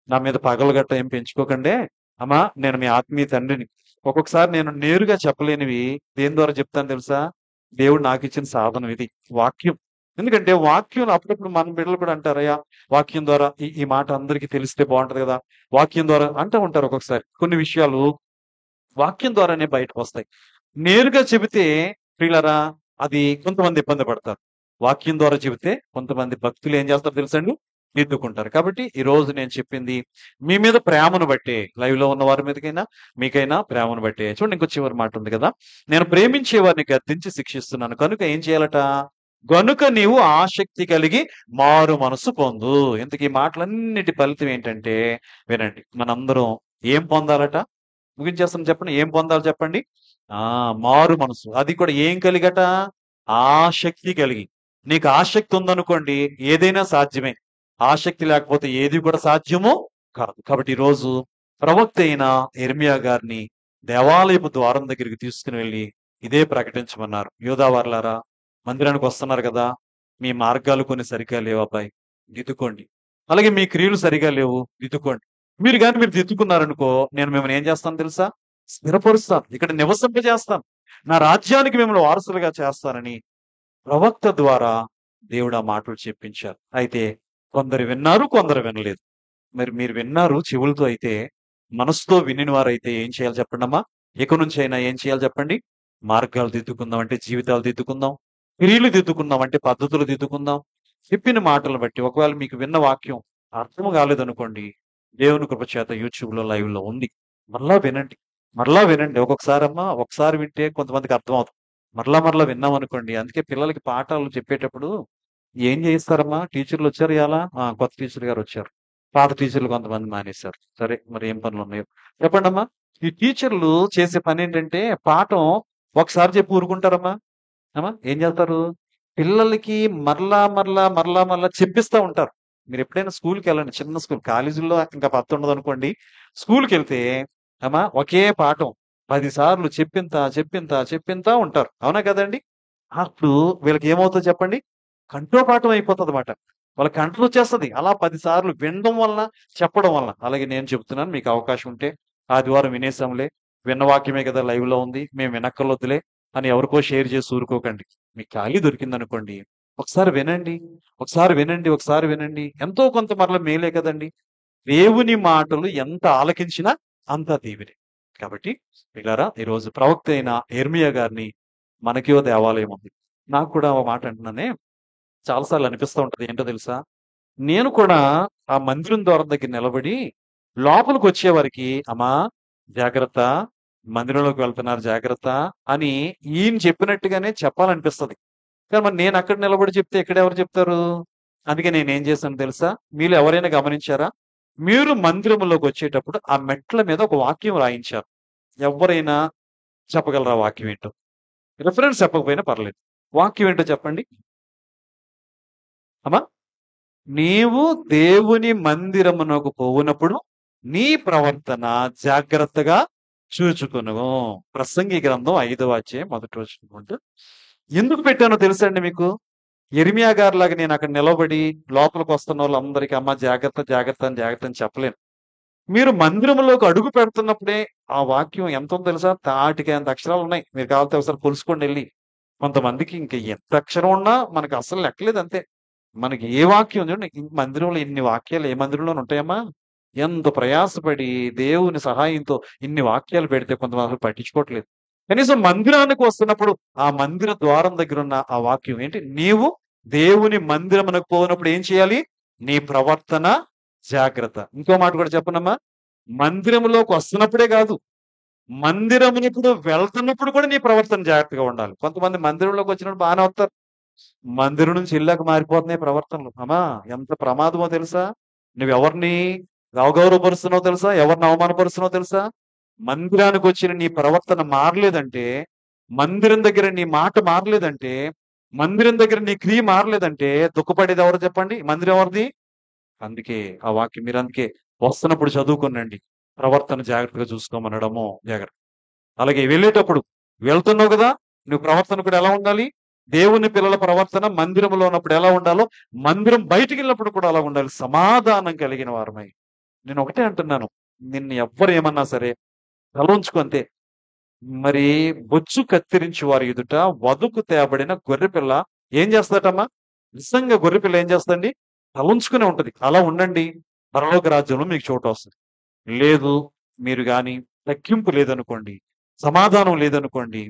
నా మీద పగలు గట్ట ఏం పెంచుకోకండే. అమ్మా నేను మీ ఆత్మీయ తండ్రిని. ఒక్కొక్కసారి నేను నేరుగా చెప్పలేనివి దేని ద్వారా చెప్తాను తెలుసా? దేవుడు నాకిచ్చిన సాధనం ఇది. వాక్యం. ఎందుకంటే వాక్యం అప్పుడప్పుడు మన బిడ్డలు కూడా అంటారయ్యా వాక్యం ద్వారా ఈ మాట అందరికీ తెలిస్తే బాగుంటది కదా! వాక్యం ద్వారా అంటూ ఉంటారు ఒక్కొక్కసారి. కొన్ని విషయాలు వాక్యం ద్వారానే బయటకొస్తాయి. నేరుగా చెబితే ప్రియులారా అది కొంతమంది ఇబ్బంది పడతారు. వాక్యం ద్వారా చెబితే కొంతమంది భక్తులు ఏం చేస్తారో తెలుసండి? దిద్దుకుంటారు. కాబట్టి ఈ రోజు నేను చెప్పింది మీ మీద ప్రేమను బట్టే లైవ్‌లో ఉన్న వారి మీదకైనా, మీకైనా ప్రేమను బట్టే. చూడండి ఇంకో చివరి మాట ఉంది కదా! నేను ప్రేమించే వారిని గద్దించి శిక్షిస్తున్నాను. కనుక ఏం చేయాలట? గనుక నీవు ఆసక్తి కలిగి మారు మనసు పొందు. ఇంతకీ ఈ మాటలన్నిటి ఫలితం ఏంటంటే వినండి. మనందరం ఏం పొందాలట? ముగించేస్తాను చెప్పండి. ఏం పొందాలి చెప్పండి? ఆ! మారు మనసు. అది కూడా ఏం కలిగట? ఆసక్తి కలిగి. నీకు ఆసక్తి ఉందనుకోండి ఏదైనా సాధ్యమే. ఆసక్తి లేకపోతే ఏది కూడా సాధ్యము కాదు. కాబట్టి ఈరోజు ప్రవక్త అయిన యిర్మీయా గారిని దేవాలయపు ద్వారం దగ్గరికి తీసుకుని వెళ్లి ఇదే ప్రకటించమన్నారు. యూదావారలారా మందిరానికి వస్తున్నారు కదా! మీ మార్గాలు కొన్ని సరిగ్గా లేవబ్బాయి. దిద్దుకోండి. అలాగే మీ క్రియలు సరిగ్గా లేవు. దిద్దుకోండి. మీరు దిద్దుకున్నారనుకో నేను మిమ్మల్ని ఏం చేస్తానో తెలుసా? స్థిరపరుస్తాను. ఇక్కడ నివసింపజేస్తాను. నా రాజ్యానికి మిమ్మల్ని వారసులుగా చేస్తానని ప్రవక్త ద్వారా దేవుడు ఆ మాటలు చెప్పించారు. అయితే కొందరు విన్నారు, కొందరు వినలేదు. మరి మీరు విన్నారు చెవులతో అయితే, మనసుతో వినిన వారైతే ఏం చేయాలి చెప్పండమ్మా? ఇక నుంచైనా ఏం చేయాలి చెప్పండి? మార్గాలు దిద్దుకుందాం అంటే జీవితాలు దిద్దుకుందాం. క్రియలు దిద్దుకుందాం అంటే పద్ధతులు దిద్దుకుందాం. చెప్పిన మాటలను బట్టి ఒకవేళ మీకు విన్న వాక్యం అర్థం కాలేదనుకోండి, దేవుని కృప చేత యూట్యూబ్‌లో లైవ్‌లో ఉంది. మరలా వినండి. మరలా వినండి. ఒక్కొక్కసారమ్మా ఒకసారి వింటే కొంతమందికి అర్థమవుతుంది. మరలా మరలా విన్నాం అనుకోండి. అందుకే పిల్లలకి పాఠాలు చెప్పేటప్పుడు ఏం చేయిస్తారమ్మా? టీచర్లు వచ్చారు ఇయాల? కొత్త టీచర్ గారు వచ్చారు. పాత టీచర్లు కొంతమంది మానేశారు. సరే మరి ఏం పనులున్నాయో చెప్పండమ్మా. ఈ టీచర్లు చేసే పనేంటంటే పాఠం ఒకసారి చెప్పి ఊరుకుంటారమ్మా? ఏం చేస్తారు? పిల్లలకి మరలా చెప్పిస్తా ఉంటారు. మీరెప్పుడైనా స్కూల్‌కెళ్ళండి. చిన్న స్కూల్ కాలేజీల్లో ఇంకా పత్తుండదనుకోండి. స్కూల్‌కెళ్తే ఒకే పాఠం 10 సార్లు చెప్పింతా ఉంటారు. అవునా కదండీ! అప్పుడు వీళ్ళకేమవుతదో చెప్పండి? కంఠోపాఠం అయిపోతదమాట. వాళ్ళ కంఠంలోచ్చేస్తది. అలా 10 సార్లు వినడం వలన, చెప్పడం వలన. అలాగే నేను చెప్తున్నాను మీకు అవకాశం ఉంటే ఆదివారం వినేసాంలే. విన్న వాక్యమే కదా లైవ్‌లో ఉంది. మేము వినక్కర్లొద్దులే అని ఎవరికో షేర్ చేసి ఊరుకోకండి. మీకు ఖాళీ దొరికిందనుకోండి. ఒకసారి వినండి. ఒకసారి వినండి. ఎంతో కొంత మరల మేలే కదండీ! దేవుని మాటలు ఎంత ఆలకించినా అంత దీవెనే. కాబట్టి ప్రియులారా ఈరోజు ప్రవక్త అయిన యిర్మీయా గారిని మనకి ఓ దేవాలయం ఉంది. నాకు కూడా ఓ మాట అంటున్నానే చాలా సార్లు అనిపిస్తా ఉంటది. ఏంటో తెలుసా? నేను కూడా ఆ మందిరం ద్వారం దగ్గర నిలబడి లోపలికొచ్చేవారికి అమ్మా జాగ్రత్త, మందిరంలోకి వెళ్తున్నారు జాగ్రత్త అని ఈయన చెప్పినట్టుగానే చెప్పాలనిపిస్తది. కానీ మరి నేను అక్కడ నిలబడి చెప్తే ఇక్కడెవరు చెప్తారు? అందుకే నేనేం చేశానో తెలుసా? మీలో ఎవరైనా గమనించారా? మీరు మందిరంలోకొచ్చేటప్పుడు ఆ మెట్ల మీద ఒక వాక్యం రాయించారు. ఎవ్వరైనా చెప్పగలరా వాక్యం ఏంటో? రిఫరెన్స్ చెప్పకపోయినా పర్లేదు. వాక్యం ఏంటో చెప్పండి? అమ్మా? నీవు దేవుని మందిరమునకు పోవునప్పుడు నీ ప్రవర్తన జాగ్రత్తగా చూచుకొనుము. ప్రసంగి గ్రంథం 5వ అధ్యాయం మొదటి వచనం అంటూ. ఎందుకు పెట్టానో తెలుసా అండి మీకు? యిర్మీయా గారిలాగా నేను అక్కడ నిలబడి లోపలికొస్తున్నోళ్ళందరికీ అమ్మ జాగ్రత్త అని చెప్పలేను. మీరు మందిరంలోకి అడుగు పెడుతున్నప్పుడే ఆ వాక్యం ఎంతుందో తెలుసా? తాటికేంత అక్షరాలున్నాయి. మీరు కావాలంటే ఒకసారి కొలుసుకోండెళ్లి. కొంతమందికి ఇంక ఎంత అక్షరం ఉన్నా మనకు అస్సలు లెక్కలేదు అంతే. మనకి ఏ వాక్యం చూడండి మందిరంలో ఇన్ని వాక్యాలు ఏ మందిరంలోనే ఉంటాయమ్మా? ఎంత ప్రయాసపడి దేవుని సహాయంతో ఇన్ని వాక్యాలు పెడితే కొంతమంది అసలు పట్టించుకోవట్లేదు. కనీసం మందిరానికి వస్తున్నప్పుడు ఆ మందిర ద్వారం దగ్గరున్న ఆ వాక్యం ఏంటి? నీవు దేవుని మందిరమునకు పోనప్పుడు ఏం చేయాలి? నీ ప్రవర్తన జాగ్రత్త. ఇంకో మాట కూడా చెప్పనమ్మా? మందిరంలోకి వస్తున్నప్పుడే కాదు. మందిరమునప్పుడు వెళ్తున్నప్పుడు కూడా నీ ప్రవర్తన జాగ్రత్తగా ఉండాలి. కొంతమంది మందిరంలోకి వచ్చినప్పుడు బానే వస్తారు. మందిరం నుంచి ఇల్లాక మారిపోతున్నాయి ప్రవర్తనలు. ఎంత ప్రమాదమో తెలుసా? నువ్వెవరిని అగౌరవపరుస్తున్నావో తెలుసా? ఎవరిని అవమానపరుస్తున్నావో తెలుసా? మందిరానికొచ్చిన నీ ప్రవర్తన మారలేదంటే, మందిరం దగ్గర నీ మాట మారలేదంటే, మందిరం దగ్గర నీ క్రియ మారలేదంటే దుఃఖపడేది ఎవరు చెప్పండి? మందిరం ఎవరిది? అందుకే ఆ వాక్యం మీరందుకే వస్తున్నప్పుడు చదువుకోనండి. ప్రవర్తన జాగ్రత్తగా చూసుకోమనడము జాగ్రత్త. అలాగే వెళ్ళేటప్పుడు వెళ్తున్నావు కదా! నువ్వు ప్రవర్తన కూడా ఎలా ఉండాలి? దేవుని పిల్లల ప్రవర్తన మందిరంలో ఉన్నప్పుడు ఎలా ఉండాలో, మందిరం బయటికెళ్ళినప్పుడు కూడా అలా ఉండాలి. సమాధానం కలిగిన వారమై. నేను ఒకటే అంటున్నాను. నిన్ను ఎవ్వరు ఏమన్నా సరే తల ఉంచుకో అంతే. మరి బొచ్చు కత్తిరించి వారి ఎదుట వధకు తేబడిన గొర్రెపిల్ల ఏం చేస్తదటమ్మా? నిజంగా గొర్రెపిల్ల ఏం చేస్తదండి? తల ఉంచుకునే ఉంటది. అలా ఉండండి. పరలోక రాజ్యంలో మీకు చోటొస్తది. లేదు మీరు గాని తగ్గింపు లేదనుకోండి, సమాధానం లేదనుకోండి,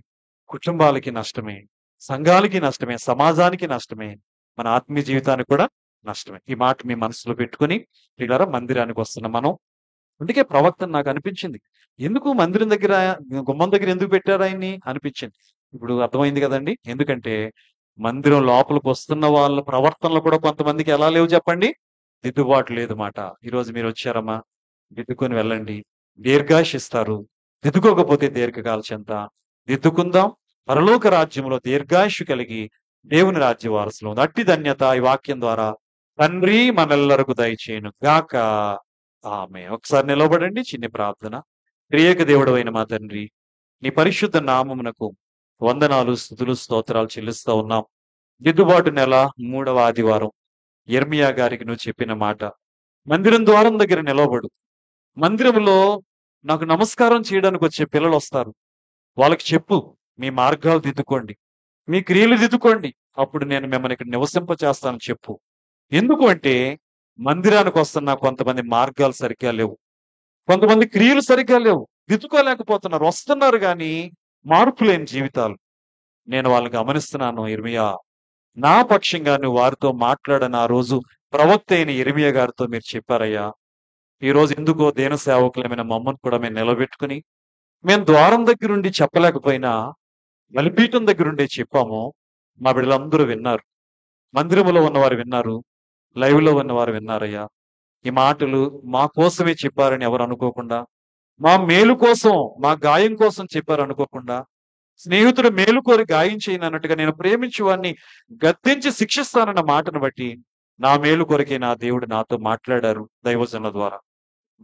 కుటుంబాలకి నష్టమే, సంఘాలకి నష్టమే, సమాజానికి నష్టమే, మన ఆత్మీయ జీవితానికి కూడా నష్టమే. ఈ మాట మీ మనసులో పెట్టుకొని ప్రియులారా మందిరానికి వస్తున్న మనం అందుకే ప్రవక్తన నాకు అనిపించింది. ఎందుకు మందిరం దగ్గర గుమ్మం దగ్గర ఎందుకు పెట్టారు ఆయన్ని అనిపించింది. ఇప్పుడు అర్థమైంది కదండీ! ఎందుకంటే మందిరం లోపలికి వస్తున్న వాళ్ళ ప్రవర్తనలు కూడా కొంతమందికి ఎలా లేవు చెప్పండి? దిద్దుబాటు లేదు మాట. ఈరోజు మీరొచ్చారమ్మా, దిద్దుకొని వెళ్ళండి. దీర్ఘాయుషిస్తారు. దిద్దుకోకపోతే దీర్ఘకాల చింత. దిద్దుకుందాం. పరలోక రాజ్యంలో దీర్ఘాయుష్షు కలిగి దేవుని రాజ్య వారసులం. అట్టి ధన్యత ఈ వాక్యం ద్వారా తండ్రి మనెల్లరకు దయచేయును గాక. ఆమేన్. ఒకసారి నిలబడండి. చిన్ని ప్రార్థన. త్రియేక దేవుడవైన మా తండ్రి, నీ పరిశుద్ధ నామమునకు వందనాలు, స్తుతులు, స్తోత్రాలు చెల్లిస్తా ఉన్నాం. దిద్దుబాటు నెల 3వ ఆదివారం యిర్మీయా గారికి నువ్వు చెప్పిన మాట. మందిరం ద్వారం దగ్గర నిలవబడు. మందిరంలో నాకు నమస్కారం చేయడానికి వచ్చే పిల్లలొస్తారు. వాళ్ళకి చెప్పు. మీ మార్గాలు దిద్దుకోండి. మీ క్రియలు దిద్దుకోండి. అప్పుడు నేను మిమ్మల్ని ఇక్కడ నివసింప చేస్తానని చెప్పు. ఎందుకు అంటే మందిరానికి వస్తున్న కొంతమంది మార్గాలు సరిగ్గా లేవు. కొంతమంది క్రియలు సరిగ్గా లేవు. దిద్దుకోలేకపోతున్నారు. వస్తున్నారు గాని మార్పు లేని జీవితాలు. నేను వాళ్ళని గమనిస్తున్నాను యిర్మీయా. నా పక్షంగా నువ్వు వారితో మాట్లాడని ఆ రోజు ప్రవక్త అయిన యిర్మీయా గారితో మీరు చెప్పారయ్యా. ఈరోజు ఎందుకో దేన సేవకులమైన మమ్మల్ని కూడా మేము నిలబెట్టుకుని, మేము ద్వారం దగ్గరుండి చెప్పలేకపోయినా బలిపీఠం దగ్గరుండే చెప్పాము. మా బిడ్డలందరూ విన్నారు. మందిరములో ఉన్నవారు విన్నారు. లైవ్‌లో ఉన్నవారు విన్నారయ్యా. ఈ మాటలు మా కోసమే చెప్పారని ఎవరు అనుకోకుండా, మా మేలు కోసం, మా గాయం కోసం చెప్పారు అనుకోకుండా, స్నేహితుడు మేలు కోరి గాయం చేయనన్నట్టుగా నేను ప్రేమించు వాడిని గద్దించి శిక్షిస్తానన్న మాటను బట్టి, నా మేలు కొరకే నా దేవుడు నాతో మాట్లాడారు దైవజనుల ద్వారా.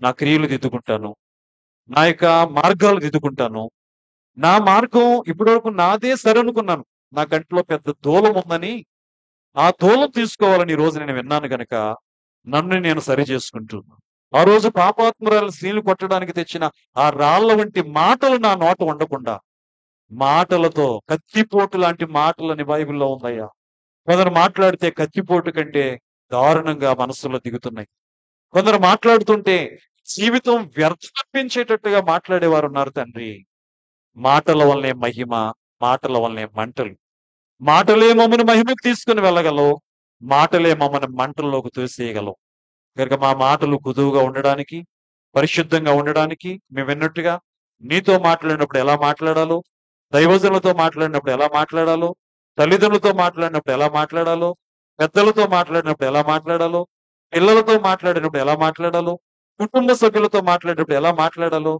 నా క్రియలు దిద్దుకుంటాను. నా యొక్క మార్గాలు దిద్దుకుంటాను. నా మార్గం ఇప్పటివరకు నాదే సరనుకున్నాను. నా కంట్లో పెద్ద దూలం ఉందని, ఆ దూలం తీసుకోవాలని ఈ రోజు నేను విన్నాను గనక, నన్ను నేను సరి చేసుకుంటూ, ఆ రోజు పాపాత్మురాలు స్త్రీలు కొట్టడానికి తెచ్చిన ఆ రాళ్ల వంటి మాటలు నా నోట ఉండకుండా, మాటలతో కత్తిపోటు లాంటి మాటలని బైబిల్లో ఉందయ్యా. కొందరు మాట్లాడితే కత్తిపోటు కంటే దారుణంగా మనస్సులో దిగుతున్నాయి. కొందరు మాట్లాడుతుంటే జీవితం వ్యర్థపించేటట్టుగా మాట్లాడేవారు ఉన్నారు తండ్రి. మాటల వల్లే మహిమ, మాటల వల్లే మంటలు. మాటలే మమ్మల్ని మహిమకు తీసుకుని వెళ్ళగలవు. మాటలే మమ్మల్ని మంటల్లోకి తోసేయగలవు. కనుక మా మాటలు కుదువుగా ఉండడానికి, పరిశుద్ధంగా ఉండడానికి, మేము విన్నట్టుగా నీతో మాట్లాడినప్పుడు ఎలా మాట్లాడాలో, దైవజనులతో మాట్లాడినప్పుడు ఎలా మాట్లాడాలో, తల్లిదండ్రులతో మాట్లాడినప్పుడు ఎలా మాట్లాడాలో, పెద్దలతో మాట్లాడినప్పుడు ఎలా మాట్లాడాలో, పిల్లలతో మాట్లాడినప్పుడు ఎలా మాట్లాడాలో, కుటుంబ సభ్యులతో మాట్లాడేటప్పుడు ఎలా మాట్లాడాలో,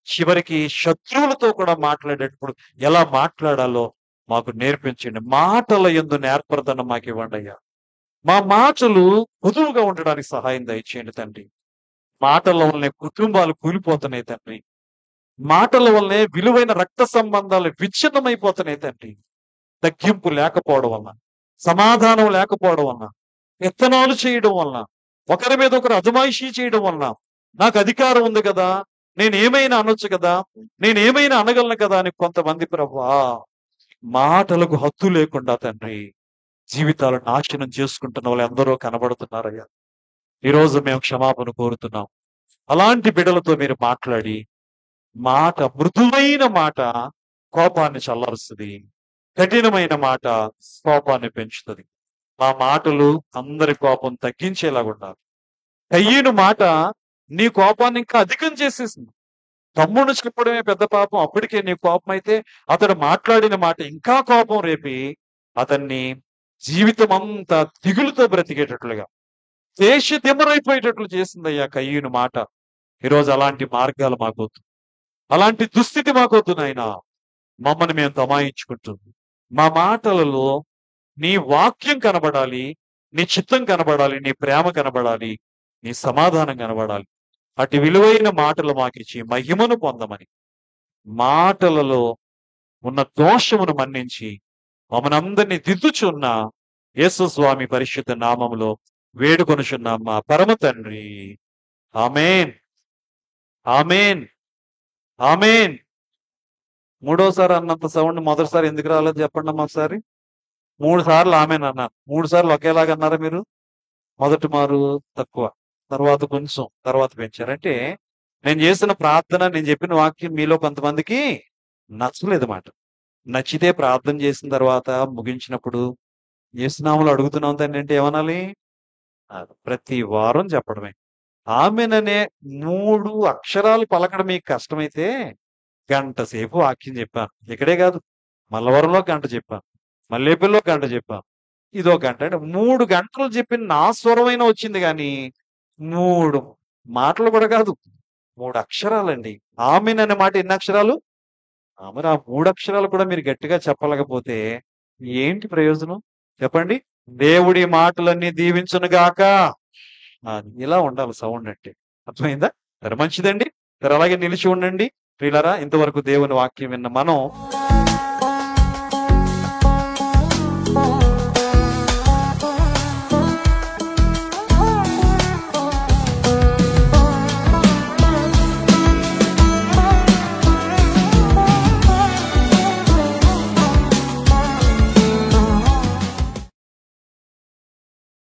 చివరికి శత్రువులతో కూడా మాట్లాడేటప్పుడు ఎలా మాట్లాడాలో మాకు నేర్పించండి. మాటల యందు నేర్పరతనం మాకు ఇవ్వండి అయ్యా. మా మాటలు పొదువుగా ఉండడానికి సహాయం దయచేయండి తండ్రి. మాటల వల్లనే కుటుంబాలు కూలిపోతున్నాయి తండ్రి. మాటల వల్లనే విలువైన రక్త సంబంధాలు విచ్ఛిన్నమైపోతున్నాయి తండ్రి. తగ్గింపు లేకపోవడం వలన, సమాధానం లేకపోవడం వలన, పెత్తనాలు చేయడం వలన, ఒకరి మీద ఒకరు అజమాయిషీ చేయడం వలన, నాకు అధికారం ఉంది కదా, నేనేమైనా అనొచ్చు కదా, నేనేమైనా అనగలను కదా అని కొంతమంది ప్రభువా మాటలకు హద్దు లేకుండా తండ్రి జీవితాలు నాశనం చేసుకుంటున్న వాళ్ళు ఎందరో కనబడుతున్నారయ్యా. ఈరోజు మేము క్షమాపణ కోరుతున్నాం. అలాంటి బిడ్డలతో మీరు మాట్లాడి, మాట మృదువైన మాట కోపాన్ని చల్లారుస్తుంది. కఠినమైన మాట కోపాన్ని పెంచుతుంది. మా మాటలు అందరి కోపం తగ్గించేలాగా ఉండాలి. కయ్యను మాట నీ కోపాన్ని ఇంకా అధికం చేసేసింది. తమ్ముడు చెప్పడమే పెద్ద పాపం. అప్పటికే నీ కోపం అయితే అతడు మాట్లాడిన మాట ఇంకా కోపం రేపి అతన్ని జీవితం అంతా దిగులుతో బ్రతికేటట్లుగా దేశ దిమ్మరైపోయేటట్లు చేసిందయ్యా కయ్యూను మాట. ఈరోజు అలాంటి మార్గాలు మాకొద్దు, అలాంటి దుస్థితి మాకొద్దు నాయనా. మమ్మల్ని మేము తమాయించుకుంటుంది. మా మాటలలో నీ వాక్యం కనబడాలి, నీ చిత్తం కనబడాలి, నీ ప్రేమ కనబడాలి, నీ సమాధానం కనబడాలి. అటు విలువైన మాటలు మాకిచ్చి మహిమను పొందమని, మాటలలో ఉన్న దోషమును మన్నించి మమ్మల్ని అందరినీ దిద్దుచున్న యేసు స్వామి పరిశుద్ధ నామములో వేడుకొనుచున్నాం మా పరమ తండ్రి. ఆమేన్, ఆమేన్, ఆమేన్. మూడోసారి అన్నంత సౌండ్ మొదటిసారి ఎందుకు రాలేదు చెప్పండి అమ్మా ఒకసారి. 3 సార్లు ఆమేన్ అన్నారు. 3 సార్లు ఒకేలాగా అన్నారా మీరు? మొదటి మారు తక్కువ, తర్వాత కొంచెం, తర్వాత పెంచారు. అంటే నేను చేసిన ప్రార్థన, నేను చెప్పిన వాక్యం మీలో కొంతమందికి నచ్చలేదు మాట. నచ్చితే ప్రార్థన చేసిన తర్వాత ముగించినప్పుడు యేసునామములో అడుగుతున్నాం తండ్రి అంటే ఏమనాలి? ప్రతి వారం చెప్పడమే. ఆమెన్ అనే 3 అక్షరాలు పలకడం మీకు కష్టమైతే గంట సేపు వాక్యం చెప్పాను. ఇక్కడే కాదు, మల్లవరంలో గంట చెప్పాను, మల్లేపల్లిలో గంట చెప్పాను, ఇదో గంట. అంటే 3 గంటలు చెప్పిన నా స్వరమైనా వచ్చింది కానీ 3 మాటలు కూడా కాదు, 3 అక్షరాలండి. ఆమెన్ అనే మాట ఎన్ని అక్షరాలు? మరి ఆ 3 అక్షరాలు కూడా మీరు గట్టిగా చెప్పలేకపోతే ఏంటి ప్రయోజనం చెప్పండి? దేవుడి మాటలన్నీ దీవించును గాక. ఇలా ఉండాలి సౌండ్ అంటే. అర్థమైందా? సరే మంచిదండి. సరే అలాగే నిలిచి ఉండండి ప్రియులారా. ఇంతవరకు దేవుని వాక్యం విన్న మనం